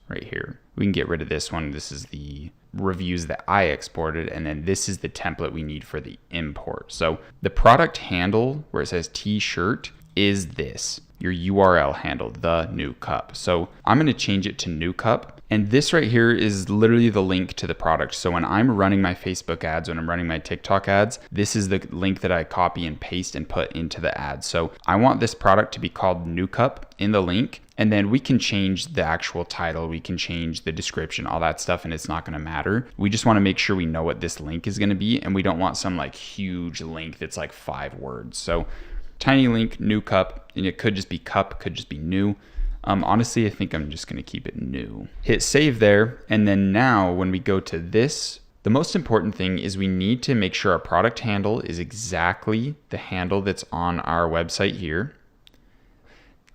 right here. We can get rid of this one. This is the reviews that I exported, and then this is the template we need for the import. So the product handle where it says t-shirt is this, your URL handle, the new cup. So I'm going to change it to new cup. And this right here is literally the link to the product. So when I'm running my Facebook ads, when I'm running my TikTok ads, this is the link that I copy and paste and put into the ad. So I want this product to be called New Cup in the link. And then we can change the actual title. We can change the description, all that stuff, and it's not going to matter. We just want to make sure we know what this link is going to be. And we don't want some like huge link that's like 5 words. So tiny link, new cup, and it could just be cup, could just be new. Honestly, I think I'm just going to keep it new. Hit save there. And then now when we go to this, the most important thing is we need to make sure our product handle is exactly the handle that's on our website here.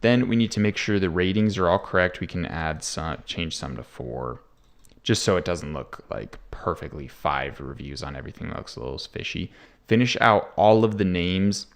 Then we need to make sure the ratings are all correct. We can add some, change some to 4, just so it doesn't look like perfectly 5 reviews on everything. That looks a little fishy. Finish out all of the names.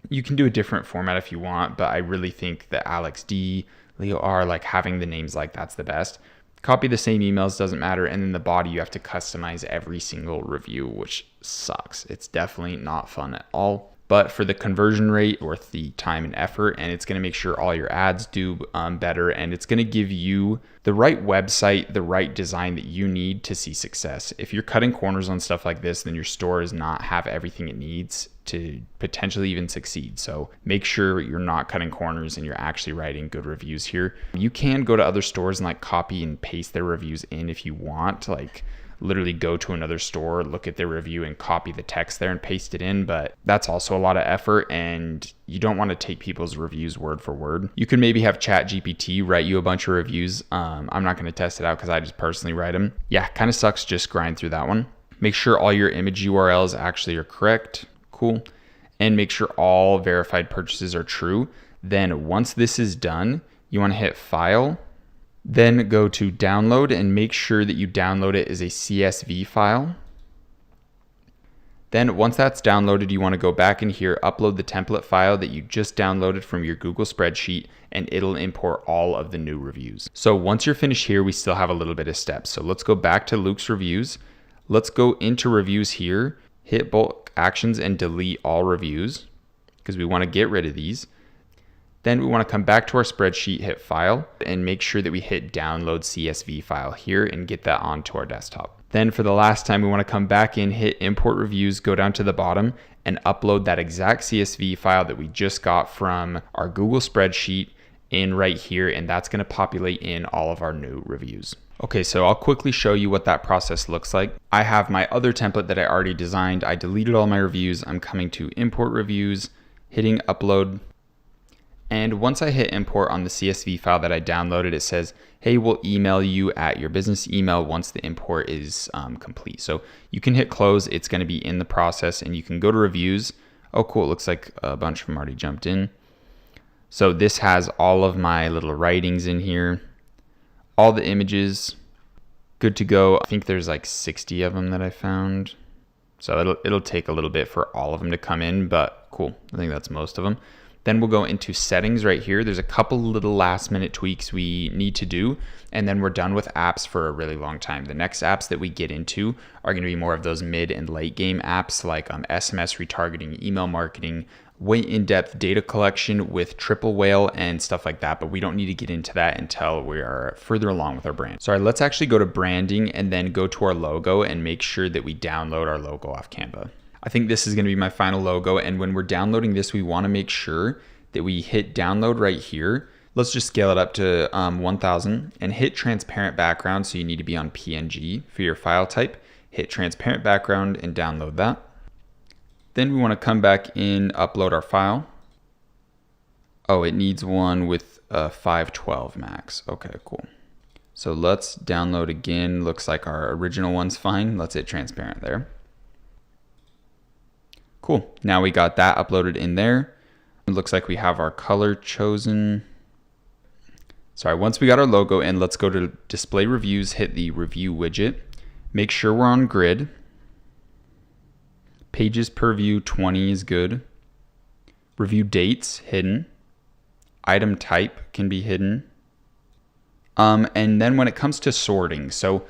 You can do a different format if you want, but I really think that Alex D, Leo R, like having the names like that's the best. Copy the same emails, doesn't matter. And then the body, you have to customize every single review, which sucks. It's definitely not fun at all. But for the conversion rate, worth the time and effort, and it's going to make sure all your ads do better, and it's going to give you the right website, the right design that you need to see success. If you're cutting corners on stuff like this, then your store does not have everything it needs to potentially even succeed. So make sure you're not cutting corners and you're actually writing good reviews here. You can go to other stores and like copy and paste their reviews in if you want, like literally go to another store, look at their review and copy the text there and paste it in. But that's also a lot of effort, and you don't want to take people's reviews word for word. You can maybe have ChatGPT write you a bunch of reviews. I'm not going to test it out because I just personally write them. Yeah, kind of sucks. Just grind through that one. Make sure all your image URLs actually are correct. Cool. And make sure all verified purchases are true. Then once this is done, you want to hit File, Then go to download and make sure that you download it as a CSV file. Then once that's downloaded, you want to go back in here, upload the template file that you just downloaded from your Google spreadsheet, and it'll import all of the new reviews. So once you're finished here, we still have a little bit of steps. So let's go back to Luke's reviews. Let's go into reviews here, hit bulk actions and delete all reviews because we want to get rid of these. Then we want to come back to our spreadsheet, hit file, and make sure that we hit download CSV file here and get that onto our desktop. Then for the last time, we want to come back in, hit import reviews, go down to the bottom and upload that exact CSV file that we just got from our Google spreadsheet in right here. And that's going to populate in all of our new reviews. Okay, so I'll quickly show you what that process looks like. I have my other template that I already designed. I deleted all my reviews. I'm coming to import reviews, hitting upload. And once I hit import on the CSV file that I downloaded, it says, hey, we'll email you at your business email once the import is complete. So you can hit close. It's going to be in the process and you can go to reviews. Oh, cool. It looks like a bunch of them already jumped in. So this has all of my little writings in here, all the images, good to go. I think there's like 60 of them that I found. So it'll take a little bit for all of them to come in, but cool. I think that's most of them. Then we'll go into settings right here. There's a couple little last minute tweaks we need to do, and then we're done with apps for a really long time. The next apps that we get into are going to be more of those mid and late game apps like SMS retargeting, email marketing, way in-depth data collection with triple whale and stuff like that, but we don't need to get into that until we are further along with our brand. So let's actually go to branding and then go to our logo and make sure that we download our logo off Canva. I think this is going to be my final logo, and when we're downloading this, we want to make sure that we hit download right here. Let's just scale it up to 1000 and hit transparent background. So you need to be on PNG for your file type. Hit transparent background and download that. Then we want to come back in, upload our file. Oh, it needs one with 512 max. Okay, cool. So let's download again. Looks like our original one's fine. Let's hit transparent there. Cool. Now we got that uploaded in there. It looks like we have our color chosen. Sorry, once we got our logo in, let's go to display reviews, hit the review widget. Make sure we're on grid. Pages per view 20 is good. Review dates hidden. Item type can be hidden. And then when it comes to sorting, so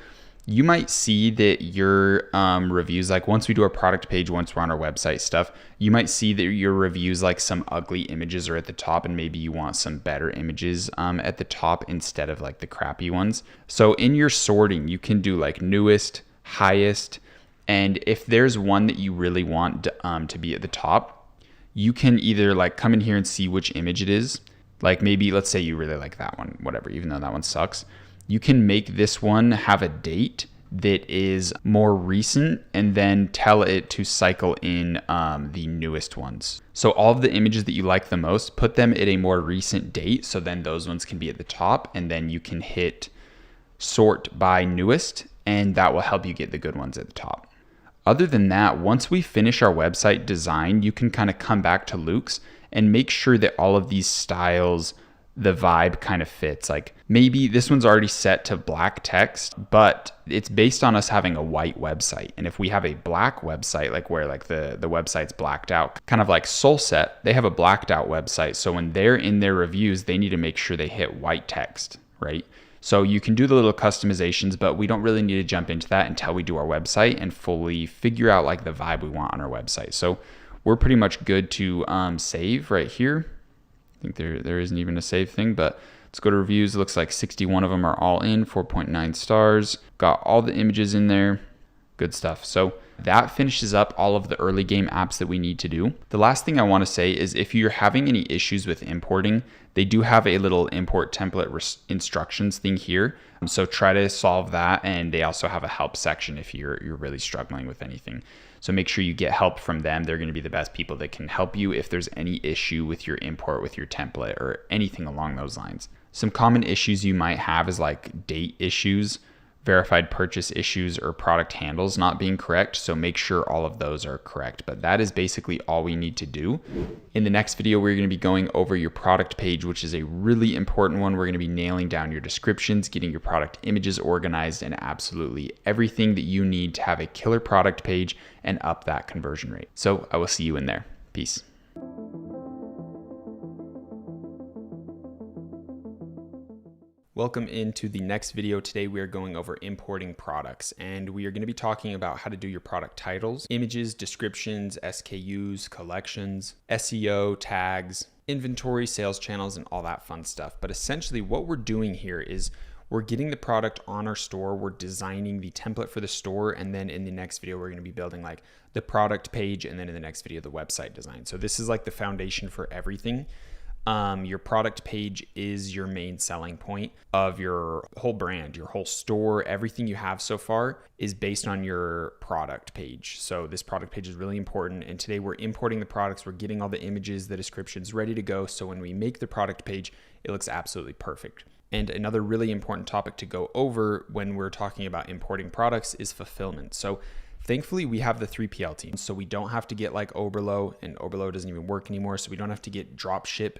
you might see that your reviews, like once we do our product page, once we're on our website stuff, you might see that your reviews, like some ugly images are at the top and maybe you want some better images at the top instead of like the crappy ones. So in your sorting, you can do like newest, highest, and if there's one that you really want to be at the top, you can either like come in here and see which image it is. Like maybe let's say you really like that one, whatever, even though that one sucks. You can make this one have a date that is more recent and then tell it to cycle in the newest ones. So all of the images that you like the most, put them at a more recent date. So then those ones can be at the top and then you can hit sort by newest and that will help you get the good ones at the top. Other than that, once we finish our website design, you can kind of come back to Luke's and make sure that all of these styles, the vibe kind of fits. Like maybe this one's already set to black text, but it's based on us having a white website. And if we have a black website, like where like the website's blacked out, kind of like Soulset, they have a blacked out website. So when they're in their reviews, they need to make sure they hit white text, right? So you can do the little customizations, but we don't really need to jump into that until we do our website and fully figure out like the vibe we want on our website. So we're pretty much good to save right here. I think there isn't even a save thing, but let's go to reviews. It looks like 61 of them are all in, 4.9 stars. Got all the images in there. Good stuff. So that finishes up all of the early game apps that we need to do. The last thing I want to say is if you're having any issues with importing, they do have a little import template instructions thing here. So try to solve that. And they also have a help section if you're really struggling with anything. So make sure you get help from them. They're going to be the best people that can help you if there's any issue with your import, with your template or anything along those lines. Some common issues you might have is like date issues. verified purchase issues or product handles not being correct. So make sure all of those are correct. But that is basically all we need to do. In the next video, we're going to be going over your product page, which is a really important one. We're going to be nailing down your descriptions, getting your product images organized, and absolutely everything that you need to have a killer product page and up that conversion rate. So I will see you in there. Peace. Welcome into the next video. Today we are going over importing products, and we are going to be talking about how to do your product titles, images, descriptions, SKUs, collections, SEO, tags, inventory, sales channels, and all that fun stuff. But essentially what we're doing here is we're getting the product on our store, we're designing the template for the store, and then in the next video we're going to be building like the product page, and then in the next video the website design. So this is like the foundation for everything. Your product page is your main selling point of your whole brand, your whole store. Everything you have so far is based on your product page. So this product page is really important. And today we're importing the products. We're getting all the images, the descriptions ready to go. So when we make the product page, it looks absolutely perfect. And another really important topic to go over when we're talking about importing products is fulfillment. So thankfully, we have the 3PL team, so we don't have to get like Oberlo, and Oberlo doesn't even work anymore. So we don't have to get dropship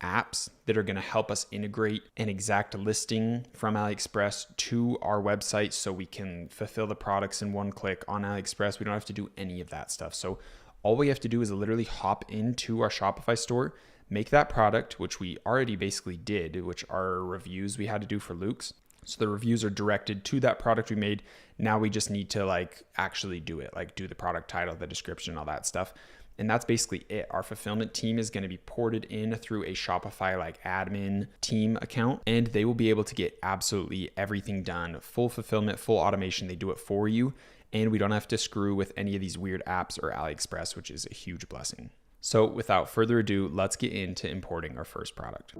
apps that are going to help us integrate an exact listing from AliExpress to our website so we can fulfill the products in one click on AliExpress. We don't have to do any of that stuff. So all we have to do is literally hop into our Shopify store, make that product, which we already basically did, which are reviews we had to do for Luke's. So the reviews are directed to that product we made. Now we just need to like actually do it, like do the product title, the description, all that stuff. And that's basically it. Our fulfillment team is going to be ported in through a Shopify like admin team account, and they will be able to get absolutely everything done. Full fulfillment, full automation. They do it for you. And we don't have to screw with any of these weird apps or AliExpress, which is a huge blessing. So without further ado, let's get into importing our first product.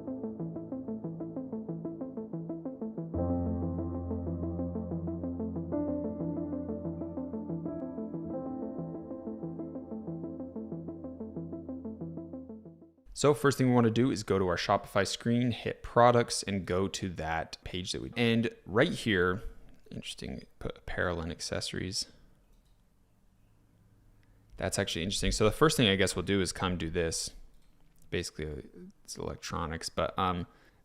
So first thing we want to do is go to our Shopify screen, hit products, and go to that page that we, and right here, interesting, put apparel and accessories. That's actually interesting. So the first thing I guess we'll do is come do this. Basically it's electronics, but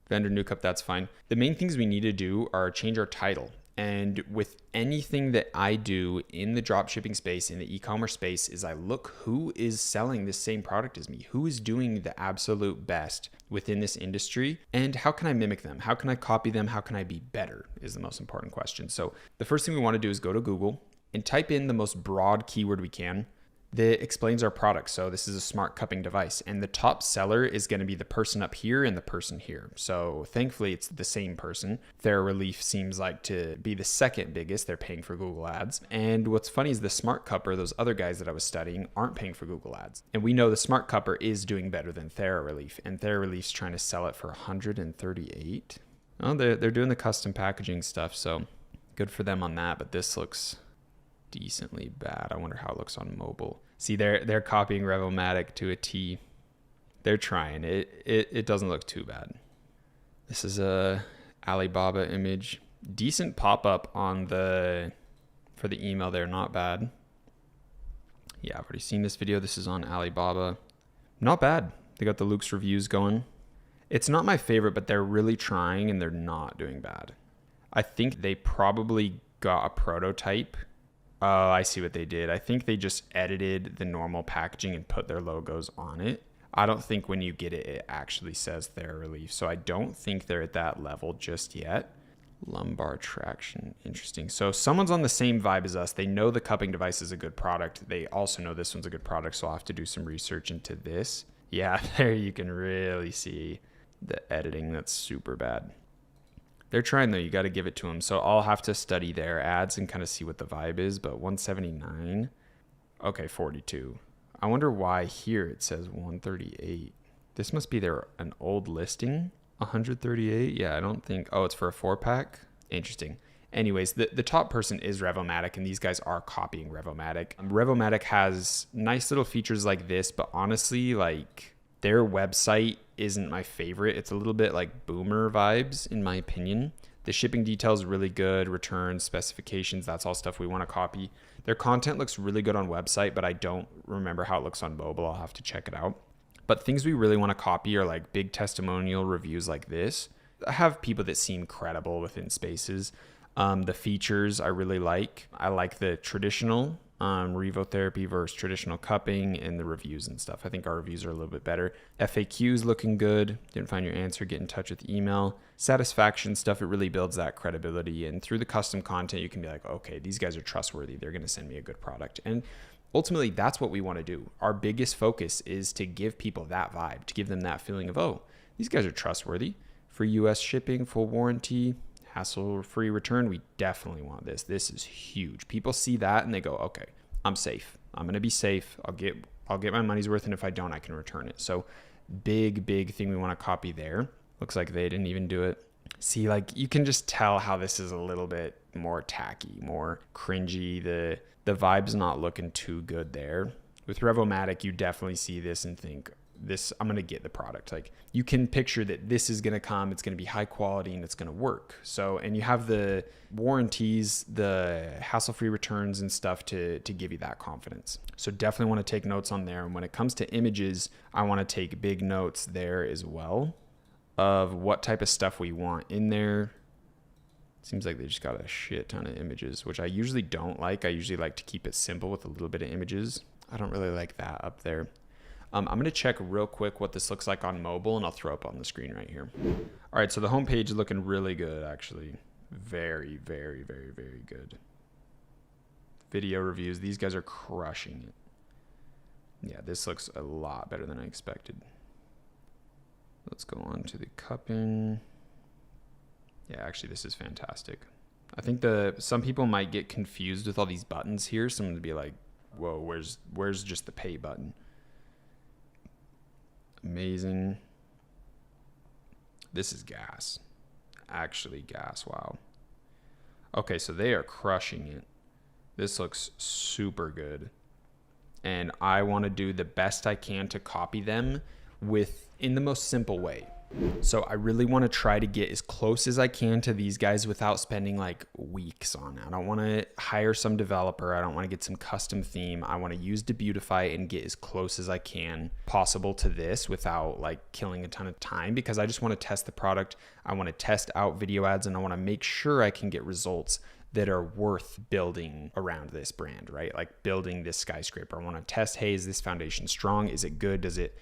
vendor new cup, that's fine. The main things we need to do are change our title. And with anything that I do in the dropshipping space, in the e-commerce space, is I look who is selling the same product as me, who is doing the absolute best within this industry, and how can I mimic them? How can I copy them? How can I be better is the most important question. So the first thing we want to do is go to Google and type in the most broad keyword we can that explains our product. So this is a smart cupping device, and the top seller is going to be the person up here and the person here. So thankfully it's the same person. TheraRelief seems like to be the second biggest. They're paying for Google ads. And what's funny is the smart cupper, those other guys that I was studying, aren't paying for Google ads. And we know the smart cupper is doing better than TheraRelief, and TheraRelief's trying to sell it for 138. Oh, they're doing the custom packaging stuff, so good for them on that. But this looks decently bad. I wonder how it looks on mobile. See, they're copying Revomatic to a T. They're trying. It doesn't look too bad. This is a Alibaba image. Decent pop-up on for the email there, not bad. Yeah, I've already seen this video. This is on Alibaba. Not bad. They got the Luke's reviews going. It's not my favorite, but they're really trying and they're not doing bad. I think they probably got a prototype. Oh, I see what they did. I think they just edited the normal packaging and put their logos on it. I don't think when you get it, it actually says TheraRelief. So I don't think they're at that level just yet. Lumbar traction. Interesting. So someone's on the same vibe as us. They know the cupping device is a good product. They also know this one's a good product. So I'll have to do some research into this. Yeah, there you can really see the editing. That's super bad. They're trying though, you got to give it to them. So I'll have to study their ads and kind of see what the vibe is, but 179. Okay, 42. I wonder why here it says 138. This must be an old listing. 138. Yeah, I don't think, oh, it's for a 4-pack. Interesting. Anyways, the top person is Revomatic, and these guys are copying Revomatic. Revomatic has nice little features like this, but honestly, like their website isn't my favorite. It's a little bit like boomer vibes in my opinion. The shipping details really good, returns, specifications, that's all stuff we want to copy. Their content looks really good on website, but I don't remember how it looks on mobile. I'll have to check it out. But things we really want to copy are like big testimonial reviews like this. I have people that seem credible within spaces. The features I really like. I like the traditional revotherapy versus traditional cupping and the reviews and stuff. I think our reviews are a little bit better. FAQs looking good. Didn't find your answer, get in touch with email. Satisfaction stuff, it really builds that credibility. And through the custom content, you can be like, okay, these guys are trustworthy. They're going to send me a good product. And ultimately, that's what we want to do. Our biggest focus is to give people that vibe, to give them that feeling of, oh, these guys are trustworthy. Free US shipping, full warranty, hassle-free return. We definitely want this. This is huge. People see that and they go, okay, I'm safe. I'm going to be safe. I'll get my money's worth. And if I don't, I can return it. So big thing we want to copy there. Looks like they didn't even do it. See, like you can just tell how this is a little bit more tacky, more cringy. The vibe's not looking too good there. With Revomatic, you definitely see this and think, I'm going to get the product. Like you can picture that this is going to come, it's going to be high quality and it's going to work. So, and you have the warranties, the hassle-free returns and stuff to give you that confidence. So definitely want to take notes on there. And when it comes to images, I want to take big notes there as well of what type of stuff we want in there. Seems like they just got a shit ton of images, which I usually don't like. I usually like to keep it simple with a little bit of images. I don't really like that up there. I'm going to check real quick what this looks like on mobile, and I'll throw up on the screen right here. All right, so the homepage is looking really good, actually. Very good. Video reviews. These guys are crushing it. Yeah, this looks a lot better than I expected. Let's go on to the cupping. Yeah, actually, this is fantastic. I think some people might get confused with all these buttons here. Someone would be like, whoa, where's just the pay button? Amazing. This is gas. Actually gas. Wow. Okay, so they are crushing it. This looks super good. And I want to do the best I can to copy them in the most simple way. So I really want to try to get as close as I can to these guys without spending like weeks on it. I don't want to hire some developer. I don't want to get some custom theme. I want to use Debutify and get as close as I can possible to this without like killing a ton of time, because I just want to test the product. I want to test out video ads and I want to make sure I can get results that are worth building around this brand, right? Like building this skyscraper. I want to test, hey, is this foundation strong? Is it good? Does it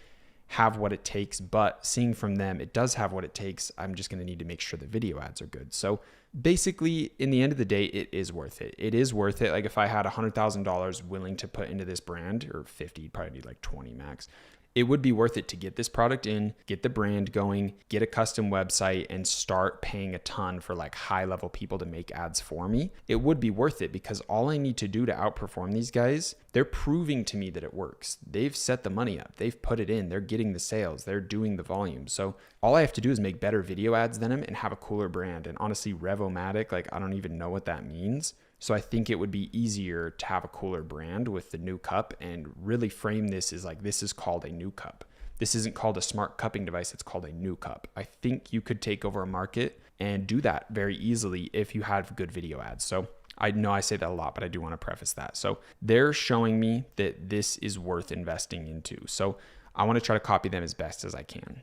have what it takes? But seeing from them, it does have what it takes. I'm just going to need to make sure the video ads are good. So basically, in the end of the day, it is worth it. It is worth it. Like if I had $100,000 willing to put into this brand, or 50, probably need like 20 max, it would be worth it to get this product in, get the brand going, get a custom website, and start paying a ton for like high level people to make ads for me. It would be worth it because all I need to do to outperform these guys, they're proving to me that it works. They've set the money up. They've put it in. They're getting the sales. They're doing the volume. So all I have to do is make better video ads than them and have a cooler brand. And honestly, Revomatic, like I don't even know what that means. So I think it would be easier to have a cooler brand with the new cup and really frame this as like, this is called a new cup. This isn't called a smart cupping device. It's called a new cup. I think you could take over a market and do that very easily if you have good video ads. So I know I say that a lot, but I do want to preface that. So they're showing me that this is worth investing into. So I want to try to copy them as best as I can.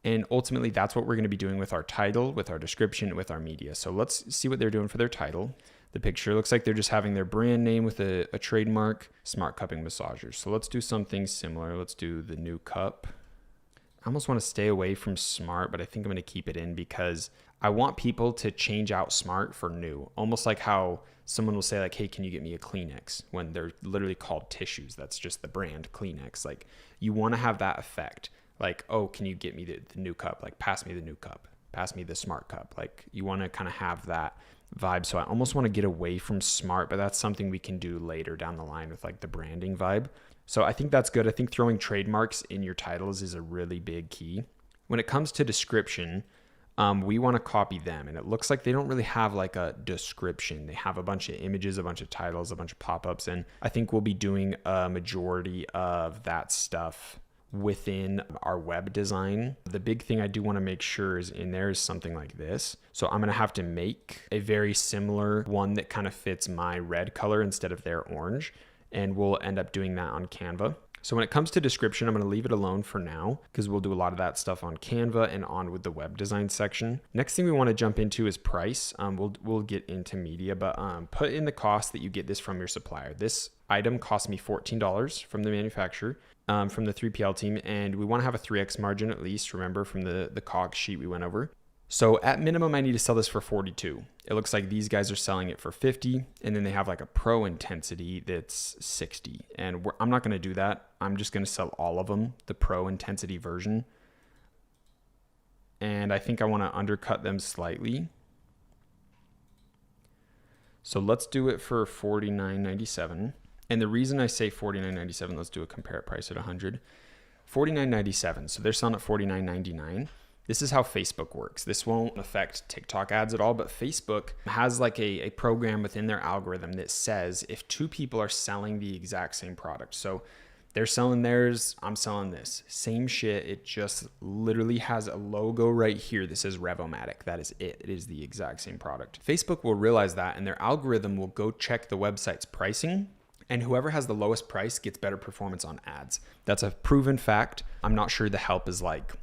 And ultimately, that's what we're going to be doing with our title, with our description, with our media. So let's see what they're doing for their title. The picture looks like they're just having their brand name with a trademark, Smart Cupping Massagers. So let's do something similar. Let's do the new cup. I almost want to stay away from smart, but I think I'm going to keep it in because I want people to change out smart for new. Almost like how someone will say like, hey, can you get me a Kleenex? When they're literally called tissues. That's just the brand Kleenex. Like you want to have that effect. Like, oh, can you get me the new cup? Like pass me the new cup. Pass me the smart cup. Like you want to kind of have that vibe. So I almost want to get away from smart, but that's something we can do later down the line with like the branding vibe. So I think that's good. I think throwing trademarks in your titles is a really big key. When it comes to description, we want to copy them. And it looks like they don't really have like a description. They have a bunch of images, a bunch of titles, a bunch of pop-ups. And I think we'll be doing a majority of that stuff within our web design. The big thing I do want to make sure is in there is something like this. So I'm going to have to make a very similar one that kind of fits my red color instead of their orange. And we'll end up doing that on Canva. So when it comes to description, I'm going to leave it alone for now because we'll do a lot of that stuff on Canva and on with the web design section. Next thing we want to jump into is price. We'll get into media, but put in the cost that you get this from your supplier. This item cost me $14 from the manufacturer, from the 3PL team, and we want to have a 3x margin at least, remember, from the COGS sheet we went over. So at minimum, I need to sell this for 42. It looks like these guys are selling it for 50, and then they have like a pro intensity that's 60. And I'm not going to do that. I'm just going to sell all of them, the pro intensity version. And I think I want to undercut them slightly. So let's do it for $49.97. And the reason I say $49.97, let's do a compare price at 100. $49.97. So they're selling at $49.99. This is how Facebook works. This won't affect TikTok ads at all, but Facebook has like a program within their algorithm that says if two people are selling the exact same product, so they're selling theirs, I'm selling this, same shit, it just literally has a logo right here that says Revomatic. That is it. It is the exact same product. Facebook will realize that, and their algorithm will go check the website's pricing, and whoever has the lowest price gets better performance on ads. That's a proven fact. I'm not sure the help is like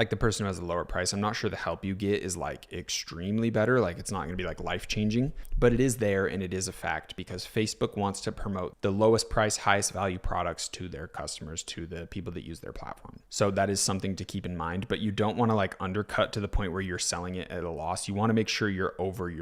the person who has a lower price. I'm not sure the help you get is like extremely better. Like it's not going to be like life changing, but it is there, and it is a fact because Facebook wants to promote the lowest price, highest value products to their customers, to the people that use their platform. So that is something to keep in mind, but you don't want to like undercut to the point where you're selling it at a loss. You want to make sure you're over your